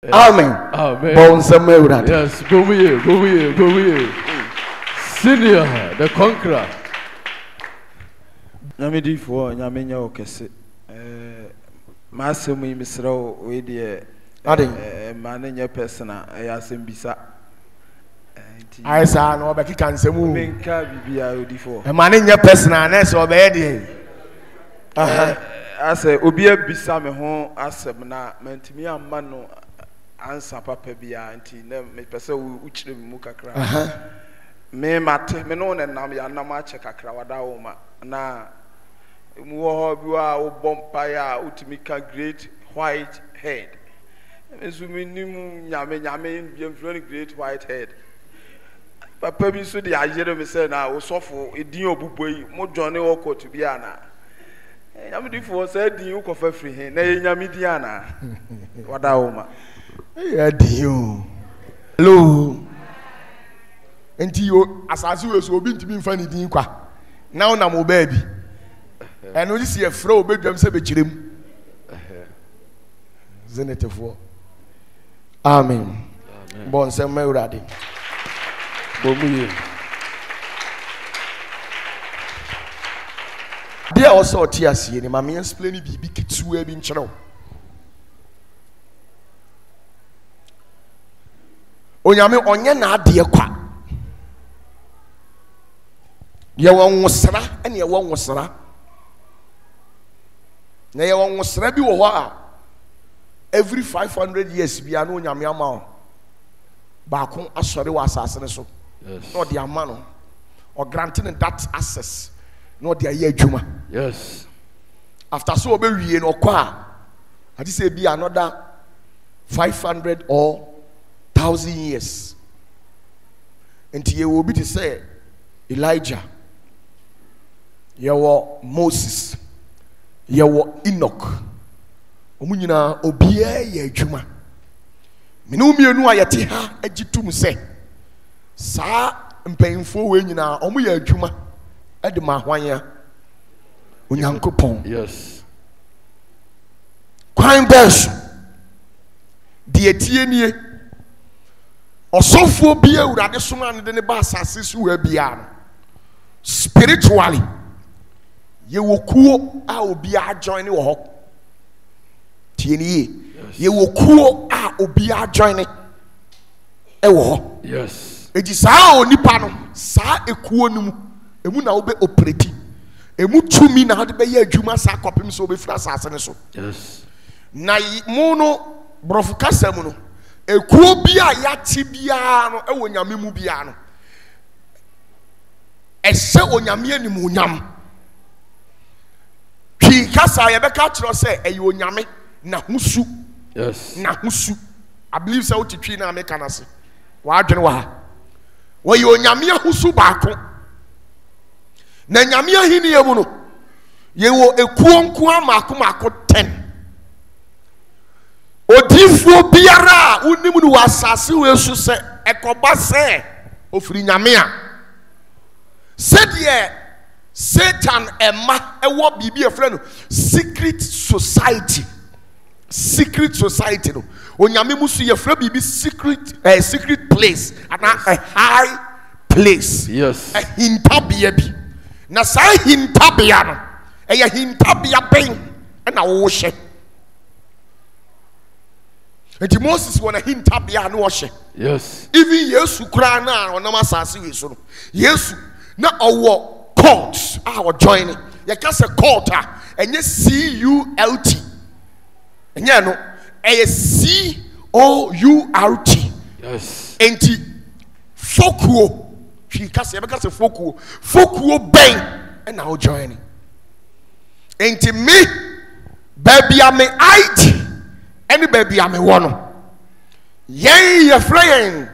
Amen. Amen. Bon Samuel. Yes, go away. Senior, the conqueror. Nyamidi for Nyamenya Okese. Masumi Misro, we dear Mananya persona, I ask him bisa. I saw no back can say move. A Mananya persona, that's or bed. I say, Ubia bisa me home, as a mana, meant me a mano answer papa bia, and me person which the Mukakra. Me mate, me no, and now ya namacha kakrawada na. Muwa bompire utimika great white head. Zuminimu nyame very great white head. Papa bi so de agere me say na wo sofo edin obuboi mo Johnny Oko to biana. Nyame di for say din wo kofa free he na nyame di ana. Wada wo ma. Eh din. Hello. Enti yo asase we so obi ntimi mfa ni din kwa. Now na mo baby. And we see a fro bedroom say be chirem. Zenetefo. Amen. Bon se mewrade. Bomuye. There also tiasie ni mama explain bibi kitu e bi nkyerɛw. Onyame onye na ade kwa. Ye won wosra ene ye won wosra. Na ye won wosra bi wo ho a every 500 years bia no Onyame ama o. Ba ko asɔre wa asase ne so. Yes. No the amano or granting that access. No the aye adwuma. Yes. After so obe wie no kwa. I say be another 500 or 1,000 years. And ye will be to say Elijah. Ye were Moses. Ye were Enoch. Omunyina obie ye adwuma. Menu mienu ayete ha agitum se. Sa mpanyimfo we nyina omu ye adwuma e de ma hwanya Onyankopɔn. Yes. Kwan bɛs de etie nie ɔsɔfo bi awurade soma ne de ne ba asase so wa bia spiritually ye wokuo a obi a join ne wo hɔ tie nie ye wokuo a obi a join ne e wo hɔ. Yes. Eji saa onipa no saa ekuo no mu emu na obe operate emu tumi na hade be ye adwuma saa kopim so obe fira asase ne so. Yes. Na mu no brofu kasam no ekuo bi a yati bia no e wo nyame mu bia no ehye onyame anim onyam twi kasa ye be ka kiro se eye onyame na husu. Yes. Na husu I believe so titwi na America na se wa adwene wa ha wo ye onyame ahusu baako na nyame ahini ye mu no ye wo ekuo nko amako 10 odifuo biara unim no wasase we su se ekoba se ofiri nyame a said ye Satan ema ewo bibi efre no secret society no onyame musu ye fra bibi secret place and a high place. Yes. A hintabia bi na sa hintabia no e ye hintabia ben na wo hye. And Moses won a hintabia no hye. Yes. Even Yesu kura na onam asase we so no Yesu na owo court our joining ye ka se court a enye CULT enye no e COURT. Yes. Enti fokuo twi ka se be ka se fokuo ben e na o joining. Enti me baby am IT any baby am wo no yen ye friend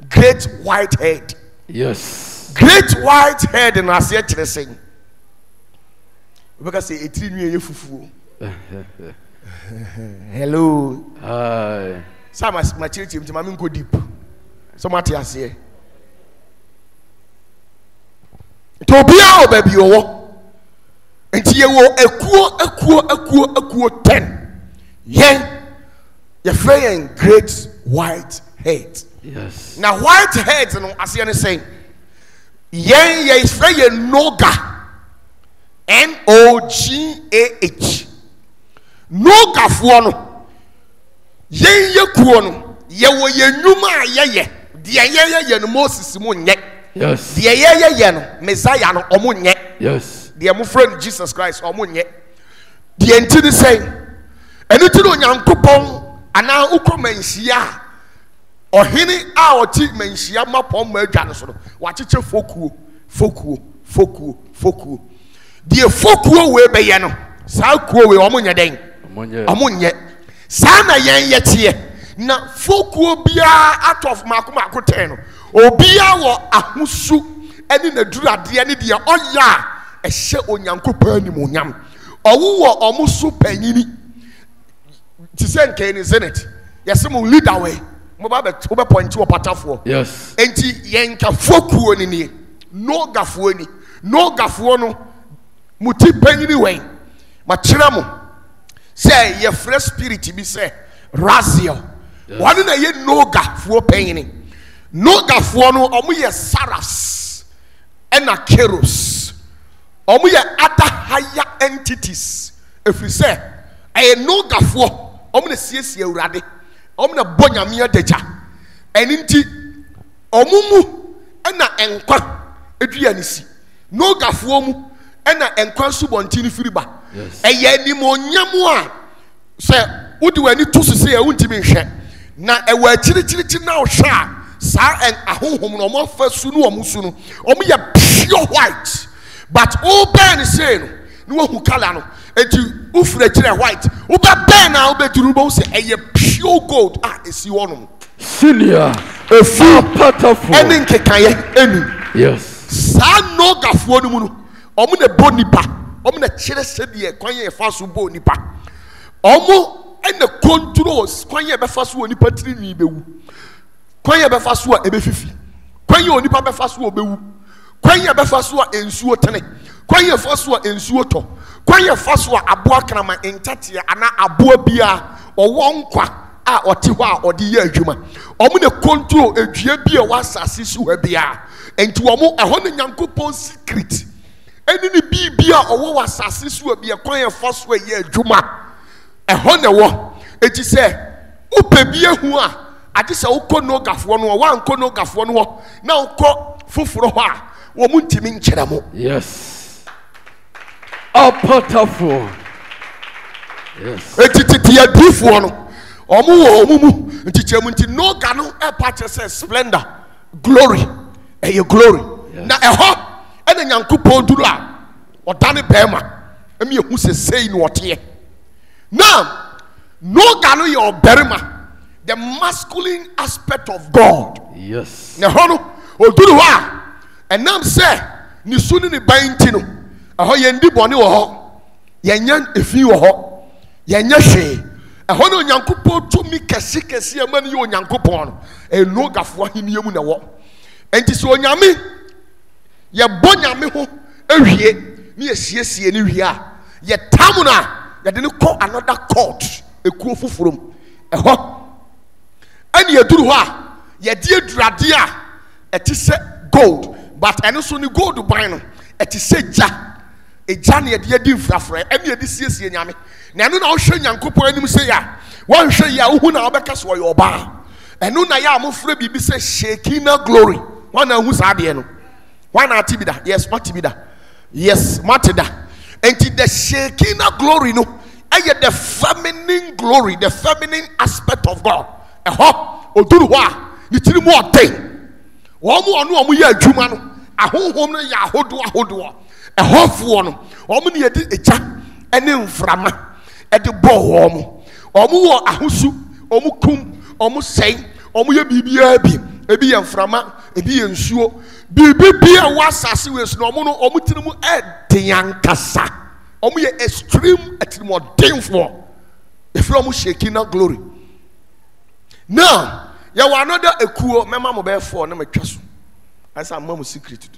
great white head. Yes. Great white head in Asia Chresing. Because it's in you fufu. Hello. Hi. Some my church to mammy go deep. So much I say. To be our baby or and ye will a 10. Yen Your great white head. Yes. Now white heads, you know, as you say, yen is very noga. N-O-G-A-H. Noga fuono. Yen ye kuono. Ye wo ye numa ye. Ye no Moses mo nye. Yes. Ye no Messiah no omo nye. Yes. The mo friend Jesus Christ omo nye. The enti say, eni ti no Nyankopon ana ukoma nhia. Ohini a oti menhia mapom ma adwa no so no. Wa cheche fokuo. Die fokuo we be ye no. Sa kuo we omo nye den. Omo nye. Sa na yen ye tie. Na fokuo bia out of mako 10 no. Obia wo ahusu eni na durade eni de oya ehye Onyankopon ni monyam. Owo wo omusu panyini. Ti se nke ni zenit. Yesi mo leader we. Mo ba point OPATAFUOR. Yes. Enti yenka fokuo ni no gafuo ni. No gafuo no muti panyini we. Ma kire mo. Say ye fresh spirit bi say Raziel. One na ye no gafuo panyini. No gafuo no omo ye Saras ena Keros. Omo ye other higher entities. If we say aye no gafuo omo na siesie awurade. Omo na bonyame adeja. Eninti omo mu ena enkwa eduanisi. No gafuo mu ena enkwa subonti firiba. Eye ni monyamu a se wodi wani to so se e wuntimi hwe. Na ewa akirichirichi na wo hwe a sa en ahohom no mo fa su no omo ye pure white. But open say no wo hu color no enti ufre kire white uba ben na ubeturu bo say eye pure gold esi wonom senior efu OPATAFUOR eni nkekaye eni. Yes. Sa no gafuo no mu no omo na bonipa omo na kire se de kwan ye fa so bonipa omo ena controls kwan ye be fa so onipa tiri bewu kwan ye be fa so a ebefifi kwan ye onipa be fa so obewu kwan ye be fa so a ensuo tene kwan ye fa so a ensuo to kwan ye fa so a aboa krama entate ana aboa bia owo nkwa a oti ho a odi ye adwuma omo na control edua bia wa asase so ha bia enti omo eho ne Nyankopon secret eni ni bibia owo wa asase so bia kwan ye fa so ye adwuma eho ne wo eti se upe bia hu a ade se ukọ no gafuo no wa nkọ no gafuo no na ukọ fufuro ho a wo muntimi nkyere mo. Yes. OPATAFUOR. Yes. Etiti ya difuo no omu wo omumu ntichemu nti no ga no e patche say splendor glory your glory. Yes. Na eho ena Nyankopon duru a odane bema emi ehu se sei no ote. Now no ga no your berima the masculine aspect of God. Yes. Na hono oduru ha enam say ni sunu ni banti no aho ye ndi bone wo ho yenya efi wo ho yenya hwe aho no Nyankopon tumi kesi amani ye Nyankopon no eno gafo ahiniemu na wo enti so onyame ye bonyame ho ehwie ni esiesie ni hwie a ye tam na ye de ne call another court ekuo fufurom eho ani eduru ho a ye die durade a etise gold but eno so ni gold ban no etise eja na ye de di mfrafra emi edi siesie nyame na eno na wo hwe Nyankopon anim se ya wo hwe ya wo hu na obeka so yo ba eno na ya amofra bibi se Shekinah glory wana hu sa de no wana atibida yes matibida yes matida enti the Shekinah glory no eye the feminine glory the feminine aspect of God eho oduru ho a ni tiri mu oden wo mu onu omu ya adwuma no ahohom no ya ahodo ehofo no omu ne yedi eja ene mframa ede bo wo mu omu wo ahosu omu kum omu sei omu ye bibia bi ebi ye mframa ebi ye nsuo bibia wa asase wes no omu tiri mu ediankasa omu ye extreme etimo denfo efro omu Shekinah glory. Now ya wa another ekuo mema mo be 4 na matwa so asa mamu secret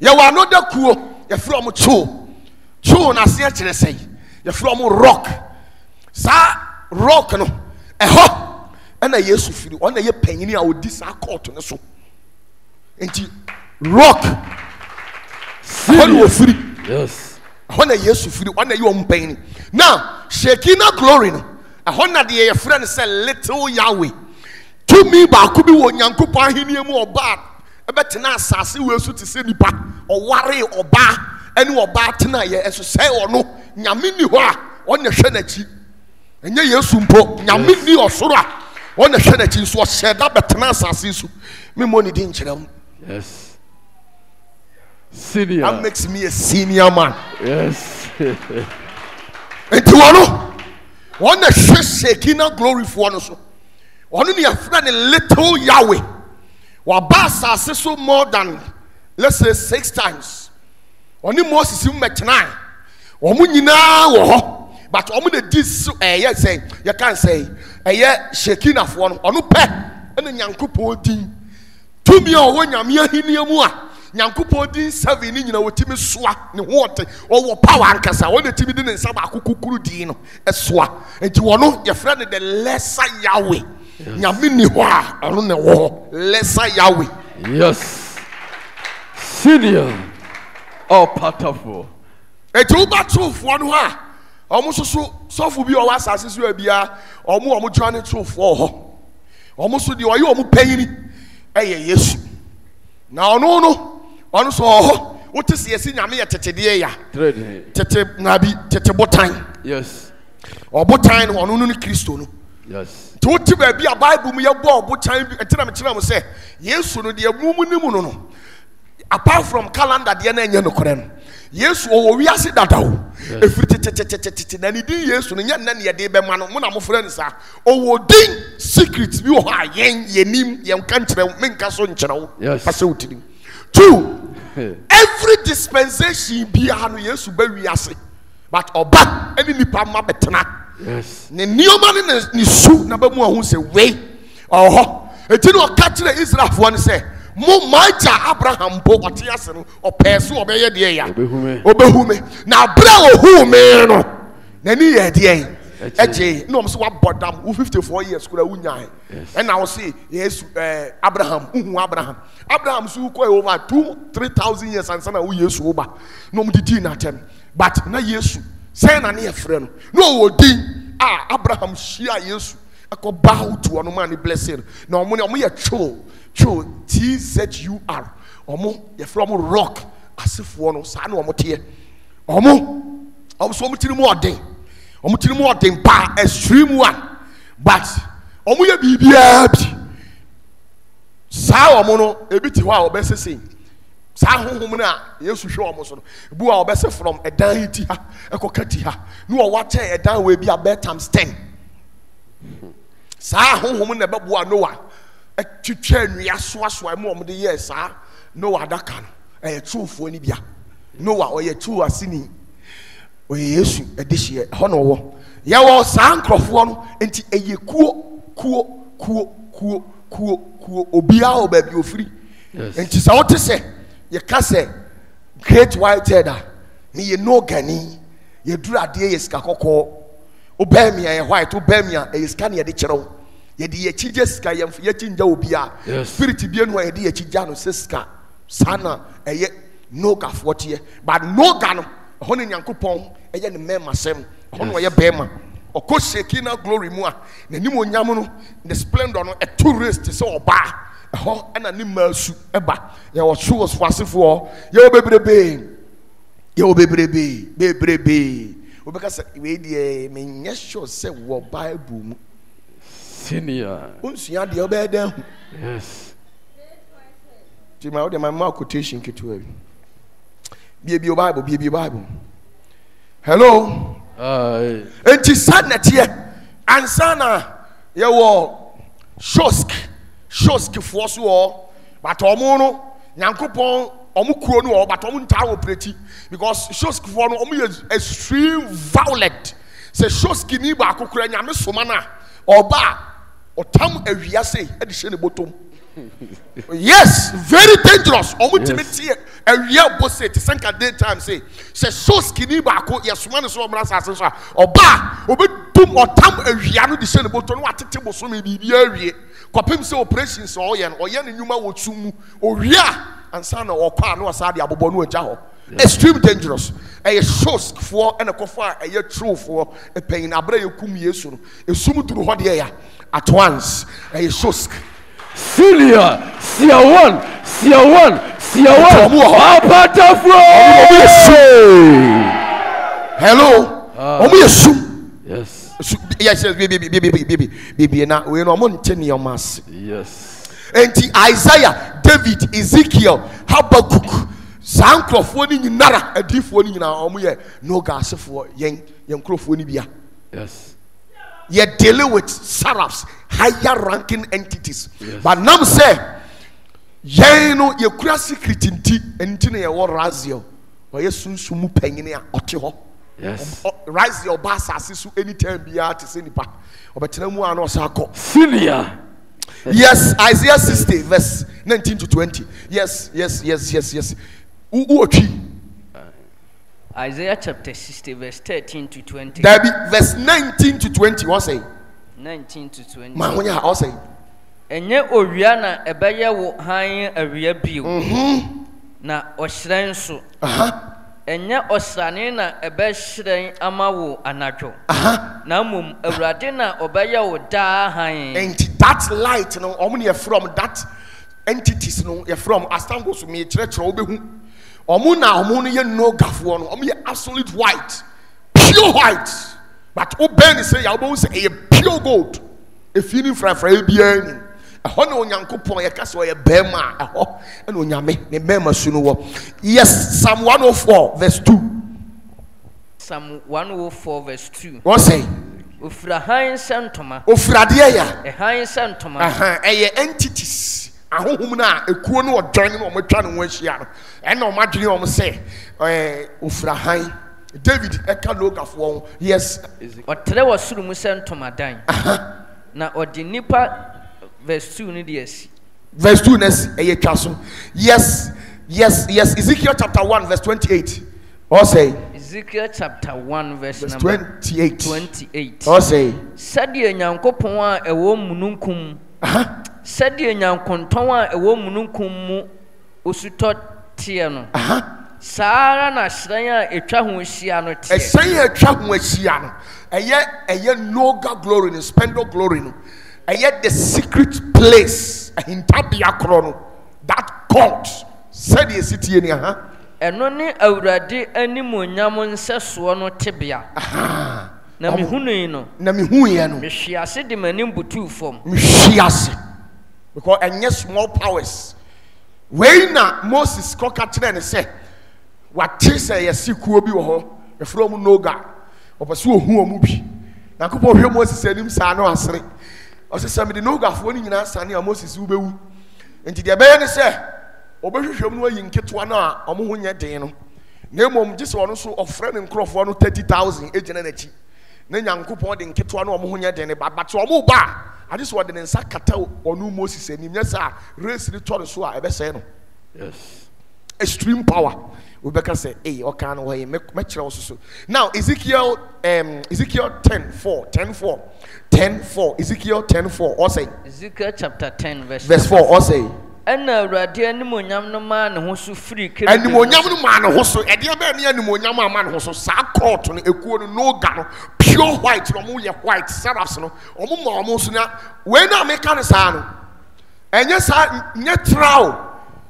ya wa another kuo ya fro mo cho na se kire sei ya fro mo rock sa rock no ɛhɔ ɛna Yesu firi ɔna yɛ panyini a odi saa court no so enti rock ɛhɔ wɔ firi Yes. ɛhɔ na Yesu firi ɔna yɛ ɔmo panyini now Shekinah glory no ɛhɔ na deɛ yɛfrɛ no sɛ little Yahweh tumi baako bi wɔ Nyankopɔn ahenni mu ɔbaa ɛbɛtena asase wɔ so te sɛ nipa ɔware ɔbaa ɛne ɔbaa tena yɛ ɛso sɛ ɔno nyame ni hɔ a ɔna hwɛ n'akyi ɛnyɛ Yesu mpo nyame ni ɔsoro a ɔna hwɛ n'akyi nso ɔhyɛ da bɛtena asase so mmemmɔ ne din kyerɛ mu. Yes. Senior. That makes me a senior man. Yes. Enti wɔno ɔna hwɛ Shekinah glory foɔ no so ɔno ne yɛfrɛ ne little Yahweh waba asase so more than let's say 6 times ɔne Moses mmɛtena wɔn nyinaa wɔ hɔ but ɔmo na di so ɛyɛ sɛ yɛka sɛ ɛyɛ Shekinah foɔ no ɔno pɛ ɛna Nyankopɔn din tumi a ɔwɔ nyame ahenni mu a Nyankopɔn din 7 ne nyina wɔtumi soa ne ho ɔte ɔwɔ power ankasa wɔn na tumi de ne nsa baako kukuru din no ɛsoa enti wɔno yɛfrɛ no the lesser Yahweh nyame ni hɔ a ɔno na ɛwɔ hɔ lesser Yahweh. Yes. Senior. OPATAFUOR. Eti wobatoofoɔ no hɔ a ɔmo soso sɔfo bi a ɔwɔ asase so bia ɔmo join toofoɔ hɔ ɔmo so deɛ ɔyɛ ɔmo panyini ɛyɛ Yesu na ɔno so ɔhɔ wote sɛ yɛsi nyame yɛ tetedeɛ ya tete nabi tete botan. Yes. Ɔbotan no ɔno no Kristo no. Yes. To wote baabi a Bible mu yɛbɔ ɔbotan bi ɛtena mekyerɛ mo sɛ Yesu no deɛ mu ne mu no apart from calendar deɛ na ɛnyɛ nokorɛ no Yesu ɔwɔ wiase dada o ɛfiri tetetetetete na ne din Yesu no nyɛ nna ne yɛde bɛma no mo na mofrɛ no saa ɔwɔ din secret bi wɔ hɔ a yɛnim yɛnka nkyerɛ wo menka so nkyerɛ wo pasɛ wo tirim. 2 every dispensation biara no Yesu ba wiase but ɔba ɛne nipa ma bɛtena. Yes. Ne nneɛma ne ne su na bɛ mu ahu sɛ wei ɔhɔ eti na ɔka kyerɛ Israelfoɔ no sɛ mo magya Abraham mpo ɔte ase no ɔpɛɛ so ɔbɛyɛ deɛ ya ɔbɛhume na abere ɔhume no n'ani yɛ deɛ ɛgye na ɔmo sɛ wabɔ dam wo 54 years kura wunyae ɛna ɔsi Yesu Abraham uhu Abraham so kɔ over 2,000-3,000 years ansa na wo Yesu woba na ɔmo didi n'atɛm but na Yesu sɛ na ne yɛfrɛ no na ɔwɔ din a Abraham hyia Yesu ɛkɔ bow to ɔno ma ne blessing na ɔmo yɛ twoo TZUR ɔmo yɛfrɛ ɔmo rock asefoɔ no saa na ɔmo teɛ ɔmo so ɔmo tiri mu ɔden pa extreme one but ɔmo yɛ biribiara bi saa ɔmo no ebi te hɔ a ɔbɛsese saa honhom no a Yesu hwɛ ɔmo so no bu a ɔbɛsɛ from ɛdan ti ha ɛkɔka ti ha ne ɔwakyɛ ɛdan wɔ bi a bɛ times 10 saa honhom na ɛbɛboa Noah ɛtwitwa nnua soasoa mu ɔmo de yɛ saa Noah adaka no ɛyɛ tuofoɔ ni bia Noah ɔyɛ tuo asini ɔyɛ Yesu ɛde hyeɛ ɛhɔ na ɔwɔ yɛwɔ saa nkurɔfoɔ no nti ɛyɛ kuo obiara wɔ baabi ofiri nti sɛ wote sɛ yɛka sɛ great white head a ne yɛ no gani yɛduru adeɛ yɛ sika kɔkɔɔ wobɛɛ mi a yɛ white wobɛɛ mi a ɛyɛ sika ne yɛde kyerɛw yɛde yɛkyigye sika yɛkyingya obi a spirit bie no a yɛde yɛkyigya no sɛ sika saa na ɛyɛ nogafoɔ teɛ but noga no ɛhɔ ne Nyankopɔn ɛyɛ ne mɛma sɛm ɛhɔ no ɔyɛ bɛɛma ɔkɔ Shekinah glory mu a n'anim onyam no ne splendor no ɛto race te sɛ ɔbaa ɛhɔ ɛna ne maasu ɛba yɛwɔ shows for asefoɔ yɛwɔ bebrebe wobɛka sɛ wei deɛ menyɛ sure sɛ wɔ Bible mu Senior. unsua deɛ ɔbɛyɛ dɛn ho Yes. ti ma wode ma ma quotation ketewa bi Bible hello enti sad na teɛ ansa na yɛwɔ shosk foɔ so wɔ but ɔmo no Nyankopɔn ɔmo kuro no wɔ but ɔmo ntaa wɔ preti because shosk foɔ no ɔmo yɛ extreme violent sɛ shosk ni baako kura nyame soma na ɔba ɔtam awia sei ɛde hyɛ ne bɔtɔm yes very dangerous ɔmo timi tie awia bɔ sei te sɛnka daytime sei sɛ shosk ni baako yɛ soma ne so ɔmo asase so a ɔba tum or tam a riano de send about what table so maybe ye. Copim so operations or yan in Yuma would sumu or ria and son or pan or sadi abobonu and jaho. Extreme dangerous. A shows for and a cofa a year true for a pain a brave kum yesun. A sumu to what at once. A shows. Senior, Sia one, OPATAFUOR. Hello. Yes. Yes, baby. Now we know mountain your mass. Yes. And Isaiah, David, Ezekiel, Habakkuk, Sancrophone in Nara, a different in our own no gas for young Crophonibia. Yes. Yet dealing with seraphs, higher ranking entities. Yes. But now say, ye know your crazy critin tea and tinea or razio, or yes, soon sumu penginia or tiho. Yes. Rise your bass as anytime be artist any part. Or but no one or sako. Senior. Yes, Isaiah 60, verse 19 to 20. Yes. Isaiah chapter 60, verse 13 to 20. There be verse 19 to 20. What say? 19 to 20. Man, when you are say, Enye oriana ebeye wo han awia bio. Na ohran so. Enye osrane na ebe hran ama wo anadwo. Na mum awurade na obeye wo da han. And that light, you know, omni from that entities, you know, from astango to me church obehu. Omuna ye no gafo no, omo absolute white, pure white. But oben say ya obo say a pure gold. A feeling fra bia ɛhɔ na onyankopɔn yɛka sɛ ɔyɛ bɛrima ɛhɔ ɛna onyame ne bɛrima su no wɔ. Yes, Psalm 104 verse 2. Psalm 104 verse 2. What say? Ofura han sentoma. Ofura deɛ ya. Han sentoma. Ɛyɛ entities. Ahohom na ekuo no ɔdwan no ɔmotwa no ho ahyia no. Ɛna ɔmadwene ɔmo sɛ ofura han. David ɛka logafoɔ. Yes. Ɔtrɛ wɔ soro mu sentoma dan. Na ɔde nipa verse 2 ni de asi. Verse 2 nes ɛyɛ twa so. Yes. Ezekiel chapter 1 verse 28. Or say Ezekiel chapter 1 verse number 28. 28. Or say Sɛdeɛ Nyankopɔn a ɛwɔ mununkum. Sɛdeɛ Nyankontɔn a ɛwɔ mununkum mu osutɔ teɛ no. Sara na hyerɛn a etwa ho ahyia no teɛ. Ɛhyɛn a etwa ho ahyia no. Ɛyɛ noga glory no, spindle glory no. Ɛyɛ the secret place. Ahintabea korɔ no. That God said ye sitie ni Ɛno ne Awurade animonyam nsɛsoɔ no tebea. Na mehunu yi no. Na mehu ye no. Mehwe ase de m'anim butu fam. Mehwe ase. Because ɛnyɛ small powers. Wei na Moses kɔka kyerɛ ne sɛ wate sɛ yɛsi kuo bi wɔ hɔ. Yɛfrɛ mu Noga. Ɔpɛ sɛ ohu ɔmo bi. Na kopɔ hwɛ Moses anim saa no asere. Ɔsɛ sɛ mede Nogafoɔ no nyinaa sane a Moses wobɛwu. Nti deɛ ɛbɛyɛ ne sɛ obɛhwehwɛ mu no ayi nketewa no a ɔmo ho nyɛ den no. Na mmom gye sɛ ɔno so ɔfrɛ ne nkurɔfoɔ no 30,000 egyina n'akyi. Na Nyankopɔn de nketewa no ɔmo ho nyɛ den ne ba ɔmo ba ade sɛ ɔde ne nsa kata ɔno Moses anim nyɛ sɛ race ne tɔ ne so a ɛbɛsɛe no. Yes. Extreme power. We better say, hey, okay, no way, make also. Now, Ezekiel 10:4, Ezekiel 10:4, or say, Ezekiel chapter 10, verse 4, or say, and Awurade animonyam no man ho so free kiri. Animonyam no man ho so, e dia be ne animonyam man ho so, sa court no ekuo no ga no, pure white no mo ye white seraphs no, omo ma omo so na, we na make kan sa no. Enye sa nye trao.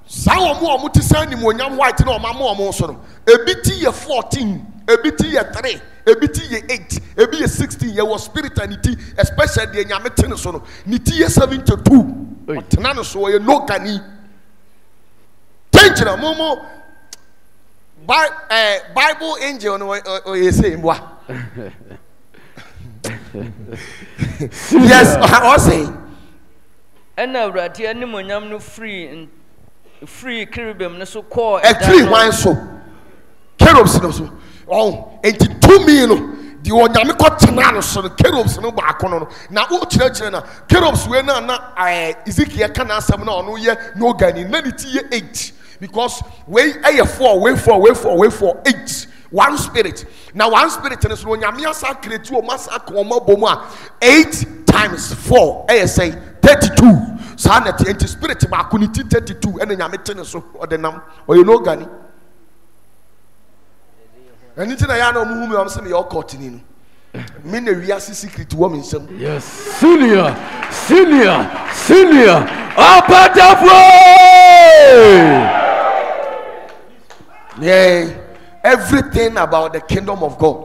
Sao omo ti say animonyam white no ma omo so no. Ebi ti ye 14, ebi ti ye 3, ebi ti ye 8, ebi ye 16 ye was spirit and it especially the nyame ten so no. Ni ti ye 72. Otena no so ye no gani. Tenchina momo Bible angel no ye say mboa. Yes, I say. And Awurade animonyam no free cherubim no so call a free wine so cherubs no so oh enti 2 million the onyame ko tena no so cherubs no ba akono na o kire na cherubs we na Ezekiel kana asam na ono ye no gani na ni ti ye 8 because we aye 4 8 one spirit. Now one spirit is when Yamiasa create you massacre boma 8 times 4 say 32. Sanity and spirit makuniti 32 and then Yametan so or the num or you know Gani. And it's I know whom I'm saying you're caught in. Many real secret woman. Yes, senior. OPATAFUOR. Yeah, everything about the kingdom of God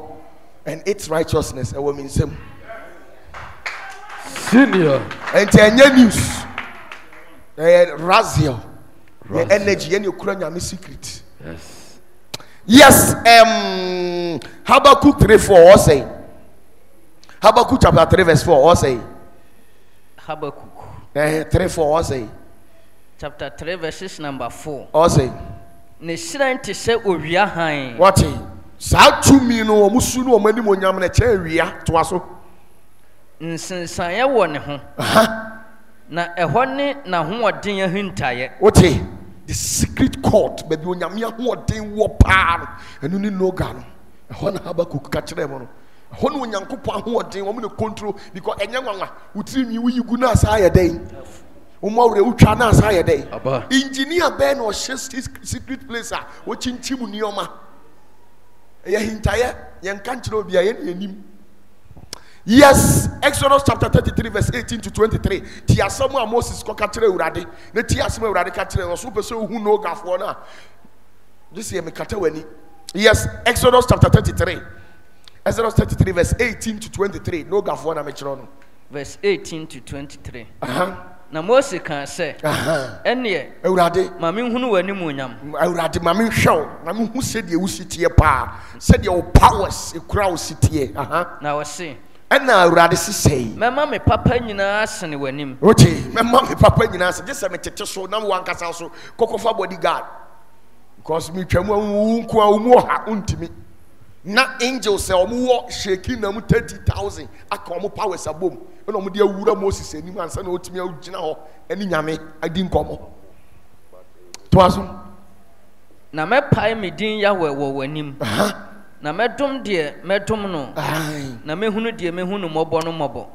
and its righteousness, a woman same. Senior. And the news, Razio, the energy, and your crown, secret. Yes. Yes, Habakkuk 3:4 say. Habakkuk chapter 3 verse 4 say. Habakkuk 3:4 say. chapter 3 verses number 4. Say. Ne shrine te se owia han. What? Sa tumi no omusu no omani monyam na che wia to aso. Nsensaye wo ne ho. Na ehɔ ne na hoɔden ahintaye. What? The secret court baby onyame ahoɔden wo pa no enu ni no ga no. Ehɔ na Habakkuk ka kire mo no. Ehɔ no onyankopɔn ahoɔden wo mo ne control because enya nwanwa wotiri mi wuyi gu na asa ayɛ den. Umawre utwa na asa ayɛ den. Engineer ben or secret place a wo chinchim nioma. Ye hintaye yen kan kire obi a yen. Yes, Exodus chapter 33 verse 18 to 23. Ti asɛm a Moses kɔ ka kyerɛ Awurade. Na ti asɛm Awurade ka kyerɛ no so pɛ sɛ ohu no gafoɔ na. This year me kata wani. Yes, Exodus chapter 33. Exodus 33 verse 18 to 23. No gafoɔ na me kyerɛ no. Verse 18 to 23. Na Moses kan sɛ, ɛnneɛ Awurade ma me hunu w'anim onyam. Awurade ma me hwɛw na me hu sɛ de wo sitie pa. Sɛ de wo powers ekura wo sitie. Na wɔse Ɛna Awurade sisɛi. mɛma me papa nyinaa sene w'anim. Okay, mɛma me papa nyinaa sɛ gyesɛ me tete so na wo ankasa so kɔkɔfa bodyguard. Because me twam wo nko a wo mu ɔha untimi. Na angels say omo wo shaking na mu 30,000 aka omo powers abom. Na omo de awura Moses anim ansa na otimi agina ho ani nyame adi nkomo. To aso. Na mɛpae me din Yahweh wɔ w'anim. Na mɛdom deɛ mɛdom no. Na mɛhunu deɛ mɛhunu mmɔbɔ no mmɔbɔ.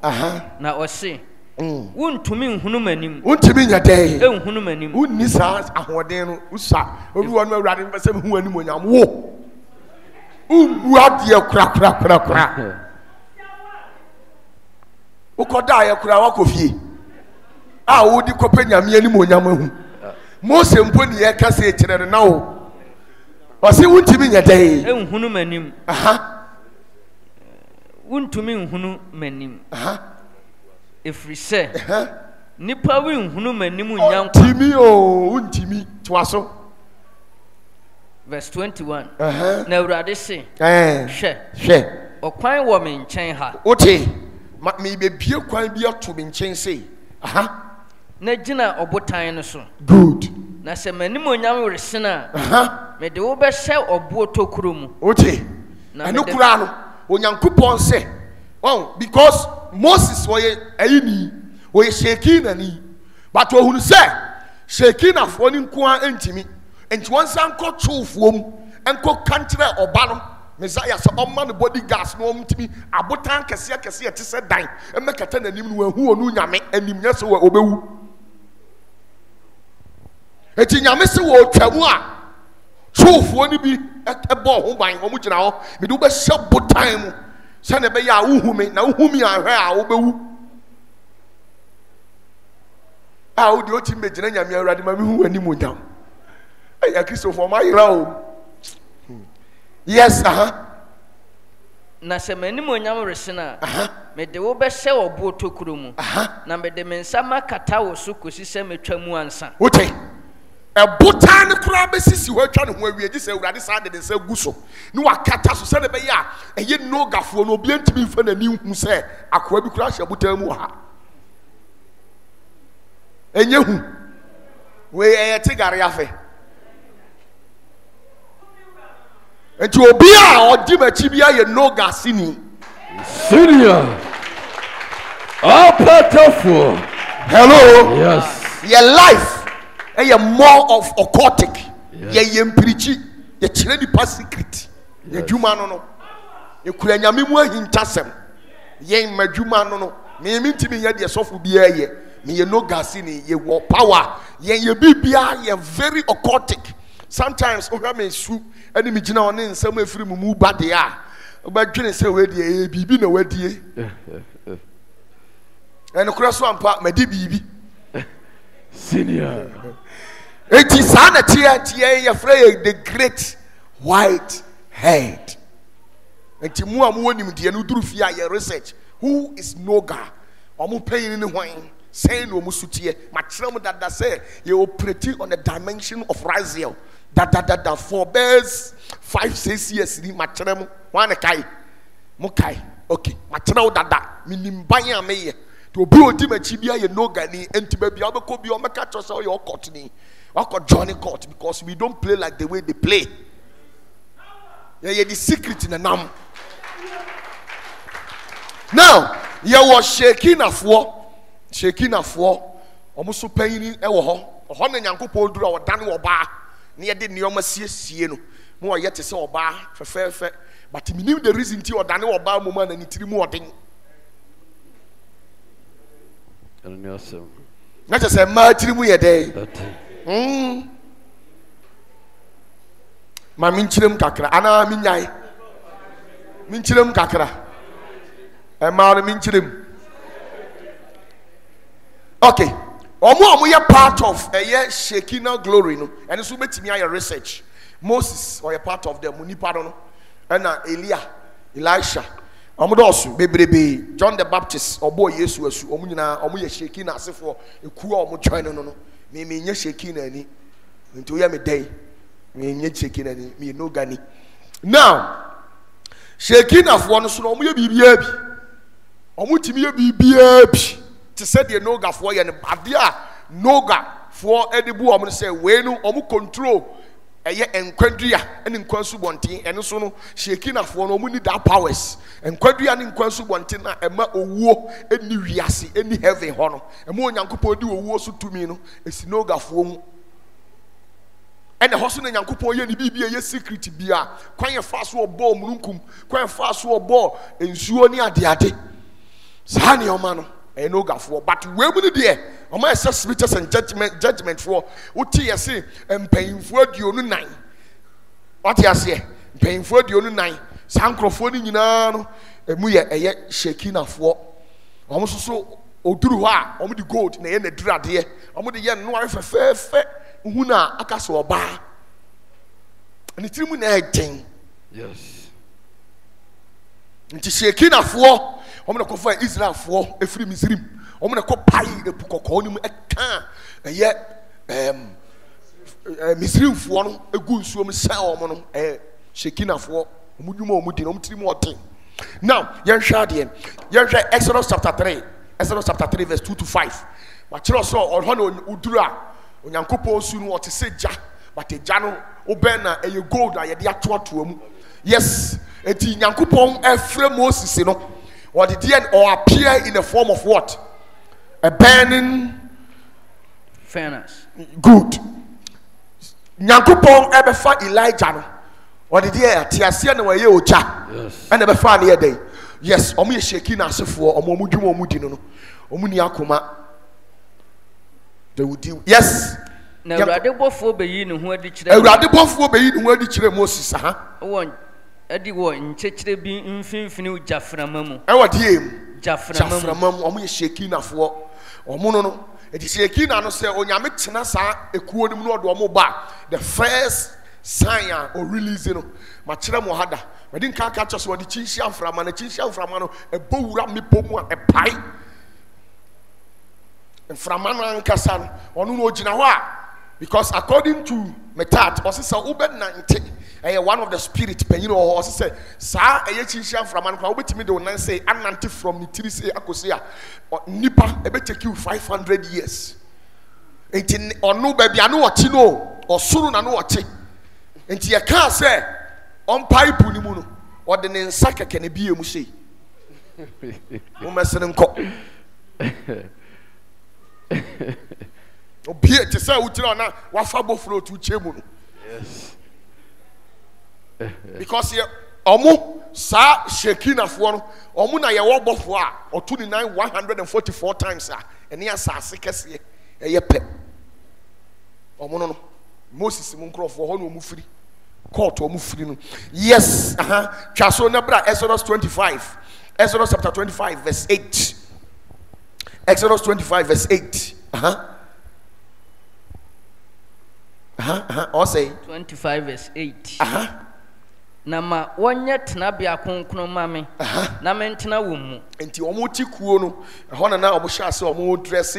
Na ɔse wontumi nhunu m'anim. Wontumi nya dɛ. Nhunu m'anim. Wonni saa ahoɔden no usa. Obi wɔ no Awurade mpɛ sɛ hu anim onyam wo. Ubuadia kra. Ukoda ya kura wako fie. Wodi kopa nyame ani monyam ahu. Mose mpo ne ye ka se kire no na wo. O se wuntimi nya dai. Nhunu m'anim. Wuntumi nhunu m'anim. Efiri sɛ nipa wi nhunu m'anim nyankwa. Timi o, wuntimi to aso. Verse 21. Na Awurade se, hwɛ. Ɔkwan wɔ me nkyɛn ha. Ote, me be bie kwan bi ato me nkyɛn sei. Na gyina ɔbotan no so. Good. Na sɛ m'anim onyam resen a, me de wo bɛhyɛ ɔbo tokuro mu. Ote. Na no kura no, Onyankopɔn se, because Moses was ayini, was shaking ani, but ohunu se, shaking afɔ ni nko a ntimi. And one son called Truth Wom and called country or Banum, Messiah, so all man body gas no to me. A botan cassia to set dine and make a ten and him who knew Yame and him yes or Obew. Et in Yamesa will Tramua. Truth won't be at a ball by Homuch now, we do best shop but time. Son of Baya, who may now whom you are Obew. How do you ultimate Yamia Radimamu and him down? I Christopher my row. Yes, Na sɛ m'anim onyam resen a, me de wo bɛhyɛ ɔbo tokuro mu. Na me de me nsa makata wo so kosi sɛ metwa mu ansa. Wote. Botan kura besisi ho atwa ne ho awie gye sɛ Awurade saa de nsa gu so. Ne wakata so sɛ ne bɛyɛ a ɛyɛ no gafoɔ no obi ntimi mfa n'ani hu sɛ akoa bi kura hyɛ botan mu ha. Enye hu. We ɛyɛ tigare afe. Enti obi a odi machi bia ye no gasini. Senior. OPATAFUOR. Hello. Yes. Your life more of occultic. Ye empirichi. Ye chire ni pa secret. ye dwuma no no ye kura nyame mu ahintasem ye madwuma no no me ntimi ye de sofo bia ye me ye no gasi ni ye wo power ye bibia ye very occultic. Sometimes o me su ani me gina one nsem afiri mu ba de a ba dwene se we de bibi na wadie eno kura so ampa ma di bibi Senior. it is tie ye frey the great white head. Enti mu amu onim de no duru fi a ye research who is Noga omu payin ni hwan say no musutie ma kire dada say ye operate on the dimension of Raziel that for bears 5-6 years ni ma kire mu wan kai mu kai okay ma kire dada minim ban a meye to obi odi machi bia ye Noga ni enti ba bia obeko bia o meka cho say o ye court ni wako Johnny court because we don't play like the way they play. Yeah, the secret in the nam. Now, you was shaking a four, almost so painting a ho, a honey yanko podra or dan or bar, near the Neoma Sieno, more yet to say or bar for fair, but he knew the reason to or dan or bar woman and it's more thing. Not just a martyr a day. Ma minchirem kakra ana minyai minchirem kakra ma minchirem. Okay omo ye part of ye Shekinah glory no and so betimi aye research. Moses or a part of them nipa no na Elisha omo dosu bebrebe John the Baptist obo Yesu asu omo nyina omo ye Shekinah asefo eku omo join no me nye Shekinah ani nti o ya me dey me nye Shekinah ani me no gani. Now Shekinah fo no so no omo ye bibia bi omo timi ye bibia bi te said the Noga fo ye ne ade a Noga fo edibu omo say we no omo control eye enkwadua ene nkwansu bonten ene so no Shekinah fo no omo ni that powers enkwadua ne nkwansu bonten na ema owuo eni wiase eni heaven ho no ema onyankopon di owuo so tumi no esi Noga fo mu ene ho so na nyankopon ye ni bibia ye secret bia kwan ye fa so obo mununkum kwan fa so obo ensuo ni ade saa ne o ma no Noga for but we mu de o ma spiritual and judgment for uti yesi empayinfo aduonu nan what you say empayinfo aduonu nan sankrofo ni nyina no emu ye eye Shekinah for o mo so oduru ho a o mo di gold na ye na durade o mo de ye no afefefe hu na aka so oba ani tirimu na eden Yes. nti Shekinah for omo na ko fa Israel for efiri Misrim omo na ko pai epu kokko ni mu eka eye Misrim for no egu nsuo mu sa omo no Shekinah for omo dwuma omo di no omo tiri mu oten. Now yen hwa de yen hwa Exodus chapter 3 verse 2 to 5 ma kire so o ho na uduru a onyankopon su no ote se ja but eja no oben na eye gold a ye de atoato mu. Yes eti nyankopon efre Moses no or did the or appear in the form of what? A burning furnace. Good. Nyankopon ebefa Elijah no. Or did the tiasia na waye ocha. Yes. And ebefa na ye dey. Yes, omo ye Shekinah asefo omo mudwuma omo di no. Omo ni akoma. They would deal. Yes. Na Awurade bofo beyi ne ho adi kire. Awurade bofo beyi ne ho adi kire Moses aha. Won edi wo nchechire bi mfimfini jaframa mu E wo die mu jaframa mu omo ye Shekinah fo omo no edi Shekinah no se onyame tena sa ekuo nim no odo omo ba the first sign or release no ma kire mo hada ma din ka cho so odi chinhia mframa na chinhia mframa no e bowura mepomu a e pai mframa no ankasa no ono no ogina ho a because according to Metat osisa uben na nte one of the spirit penyin or say sa eye chinhia from an kwa obetimi de onan say anante from the tiri say akose a nipa e be take you 500 years enti onu ba bia no ochi no osuru na no ochi enti ye ka say on pipe ni mu no o de ne nsa keke ne bie mu sei o mesene nko obie te say utira na wafa bofro tu chemu no. Yes. because here omu sa Shekinah for no omu na ye wo bofo a otuni 144 times a ene asase kese ye pe omu no Moses mu nkrofo ho no mu firi court omu firi no yes twaso na bra Exodus 25 Exodus chapter 25 verse 8 Exodus 25 verse 8 or say 25 verse 8 na ma wonye tena bia kronkron ma me na me ntena wo mu enti omo tikuo no ho na omo hya se omo dress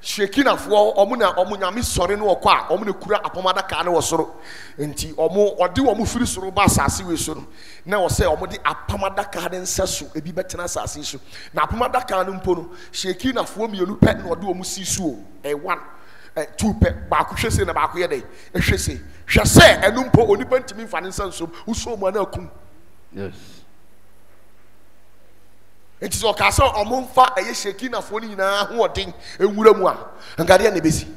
Shekinah fo omo na omo nyame sore no okọ a omo na kura apomada ka ne wo soro enti omo ode omo firi soro ba asase we so no na wo se omo de apomada ka ne nsaso ebi betena asase so na apomada ka no mpo no Shekinah fo mienu pe na ode omo si so one two pe ba ko hwese na ba ko ye dey hwese hwese enumpo onipa ntimi mfa ne nsanso uso mu na akum Yes. It is okay so omumfa eye Shekinah fo ni nyina ho odin enwura mu a ngade na besi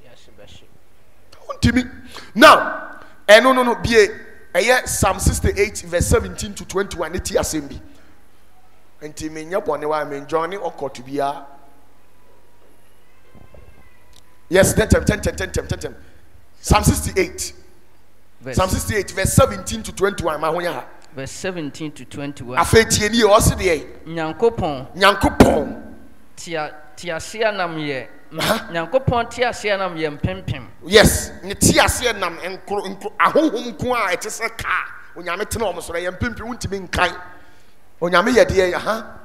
yes beshi ntimi now no bie eye Psalm 68 verse 17 to 21 eti asembi ntimi nya bone wa men johnny okoto bia yes 10 Psalm 68 Psalm 68 verse 17 to 21 ma honya ha verse 17 to 21 afetie ni o se de nyankopon tiasia nam ye nyankopon tiasia nam ye mpempem yes ne tiasia nam enkro ahohom ko a etese ka onyame tena o msoro ye mpempem untimi nkan onyame ye de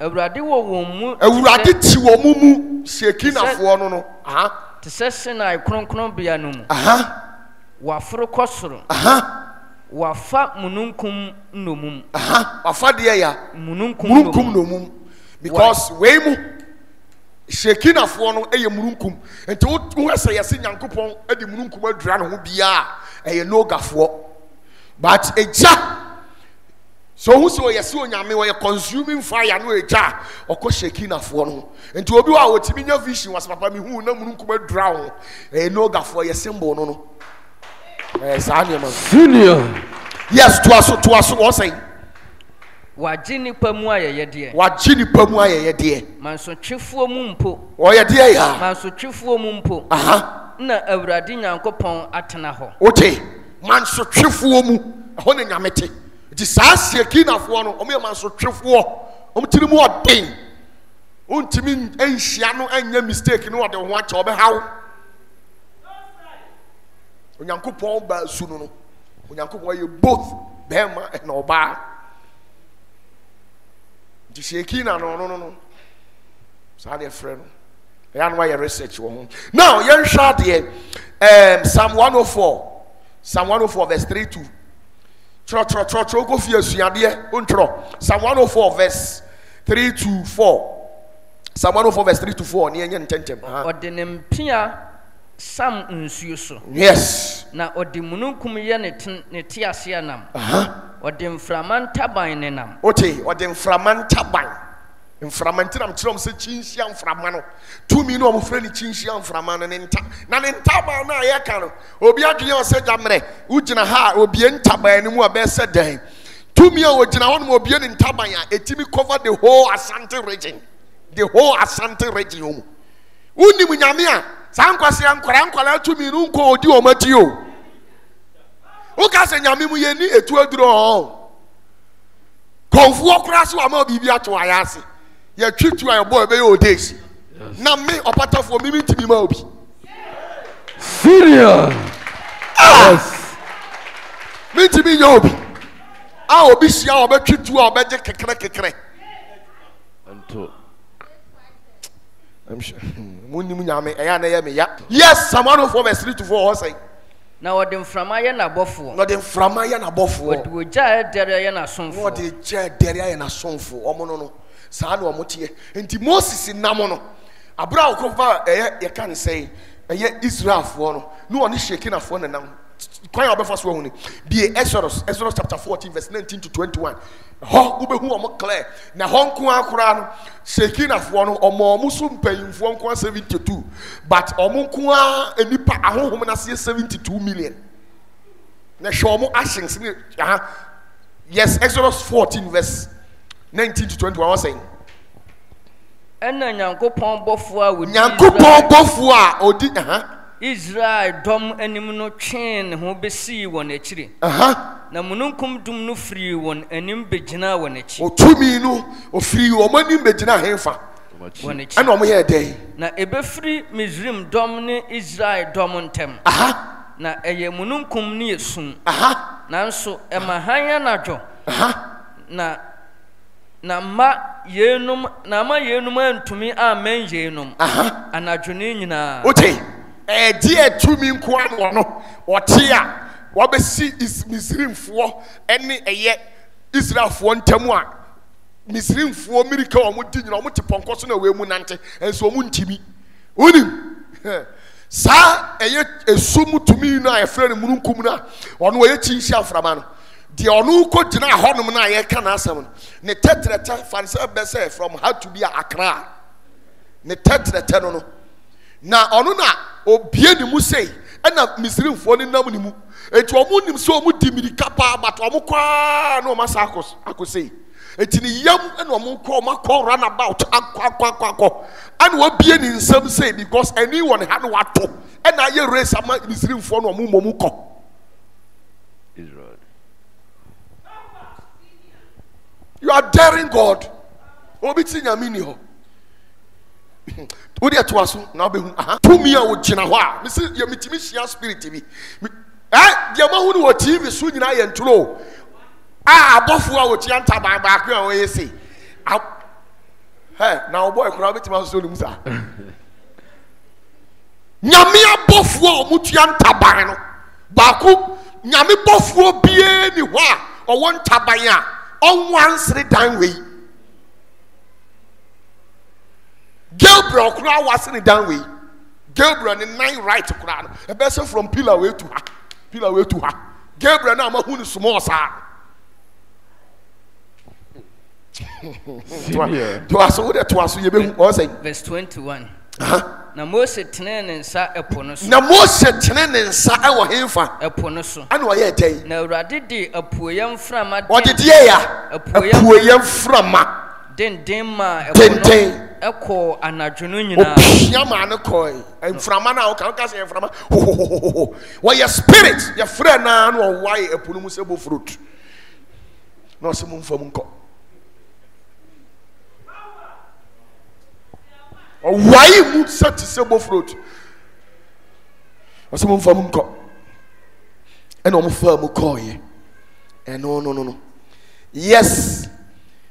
awurade wo mu awurade ti wo mu Shekinah fo no te se Sinai kronkron bia no mu waforo kosoro wafa mununkum nomum wafa de ya mununkum nomum because we mu Shekinah fo no eye mununkum enti wo hese yesi nyankopon edi mununkum adura no ho bia eye no gafo but eja so who so yesi onyame we consuming fire no eja okọ Shekinah fo no enti obi wa wotimi nya vision was papa mi hu na mununkum adura ho eye no gafo ye symbol no Senior. Yes, to us what say wagini pamu ayeye de wagini pamu ayeye de manso twifuo mu mpo oye de ya manso twifuo mu mpo na awurade nyankopon atena ho ote manso twifuo mu ho ne nyamete di saa Shekinah fo no omo manso twifuo omo tiri mu odin ontimi enhia no anya mistake no ode ho acha obe hawo onyankopon ba sunu no onyankopon ye both bema and oba di Shekinah no sa de friend ya no your research wo now yen hwa de Psalm 104 verse 3 to tro go fi asuade ontro Psalm 104 verse 3 to 4 Psalm 104 verse 3 to 4 ne yen tentem odenempia Sam nsuo so yes na odimununkum ye ne tiasia nam odemframanta ban ne nam odemframanta ban mframanta nam kirom se chinhia mframa no tumi no omfra ni chinhia mframa no ne ntaban na ye ka no obi adwene o se jamre ugina ha obi ntaban ni mu obese dan tumi a ogina ho no obi ne ntaban a etimi cover the whole Ashanti region uni munyame a sankwase ankwara tumi nu nko odi o mati o ka se nyame mu ye ni etu aduro ho konfu okra so ama bibi ato ayase ye twitu ayebo ebe ye odesi na me opatafuo mimi ntimi ma obi Serious. Yes. Me ntimi nya obi obi sia obetwitu a obeje kekere Anto. I'm sure. Yes, Psalm 104 verse 3 to 4 say. Na odemframa ye na bofo. No demframa ye na bofo. Odwoja dere ye na sonfo. No de je dere ye na sonfo. Omo no. Saa na omo tie. Enti Moses nam no. Abra okova ye kan say eye Israel fo no. No oni Shekinah fo na nam. Kwan obefa so hu ni. Be Exodus chapter 14 verse 19 to 21. Ho ubehu omo clear na ho nko akora no Shekinah fo no omo so mpanyimfo nko 72 but omo nko enipa ahohom na se 72 million na hwɛ ɔmo actions ne yes, Exodus 14 verse 19 to 21 was saying ɛna nyankopɔn bɔfoɔ a wodi nyankopɔn bɔfoɔ a odi Israel dɔm anim no twee ne ho besii wɔn akyiri na mununkum dum no firi wɔn anim begyinaa wɔn akyi otumi no ofiri wɔn anim begyinaa henfa wɔn akyi ɛna ɔmo yɛ dɛn na ebefiri Misraim dɔm ne Israel dɔm ntɛm na ɛyɛ mununkum ne esum nanso ɛma han anadwo na ma yenum antumi amen yenum anadwo ne nyinaa okay die tumi nko ano no ɔte a wɔbɛsi Misraimfoɔ ɛne ɛyɛ Israelfoɔ ntam a Misraimfoɔ mirika wɔn di nyina wɔn te pɔnkɔ so na wɔn mu nante nso wɔn ntimi onim saa ɛyɛ esum tumi no a yɛfrɛ no mununkum no a ɔno wɔyɛ kyinhyia aframa no deɛ ɔno kɔ gyina hɔnom no a yɛka n'asɛm no ne tɛtrɛtɛ fansɛ bɛsɛ from how to be Accra ne tɛtrɛtɛ no na ɔno na obie ne mu sei ɛna Misraimfoɔ ne nam ne mu eti ɔmo nim sɛ ɔmo di mirika paa but ɔmo kɔa na ɔmo asa akɔsei eti ne yam ɛna ɔmo kɔ ɔmo akɔ run about akɔ ɛna wɔbie ne nsɛm sei because ɛni wɔ ne ha no wato ɛna ayɛ race ama Misraimfoɔ na ɔmo mmom kɔ Israel. You are daring God obi ti nyame ni hɔ wodi ɛtoa so na wobɛhu tumi a wogyina hɔ a mesi yɛ metumi hyia spirit bi deɛ mahu no wɔ TV so nyinaa yɛ nturo abɔfoɔ a wɔtua ntaban baako a wɔyɛ sei na wɔbɔ ɛkora wobɛtumi asosɛ ne mu saa nyame abɔfoɔ a ɔmotua ntaban no baako nyame bɔfoɔ biara ni hɔ a ɔwɔ ntaban a ɔnwansere dan wei Gabriel kura was in the down way. Gabriel in 9 right kura. A person from pillar way to her. Gabriel now who is small sir. To us all that was you saying. Verse 21. Na Mose tenen nsa ɛpo no so. Na Mose tenen nsa ɛwɔ hefa. Ɛpo no so. Ana wɔyɛ dɛn. Na Awurade de apuoyɛ mframa. Wɔde die ya. Apuoyɛ mframa. Den ma ɛpo no. Ɛkɔ anadwo no nyinaa. Opiama no kɔɛ. Mframa na ɔka sɛ mframa. Wɔyɛ spirit. Yɛ frɛ na no ɔwae ɛpo no mu sɛ bo fruit. Na ɔsɛ mu mfa mu nkɔ. Ɔwae mu sɛ te sɛ bo fruit. Ɔsɛ mu mfa mu nkɔ. Ɛna ɔmo fa mu kɔɔyɛ. No. Yes.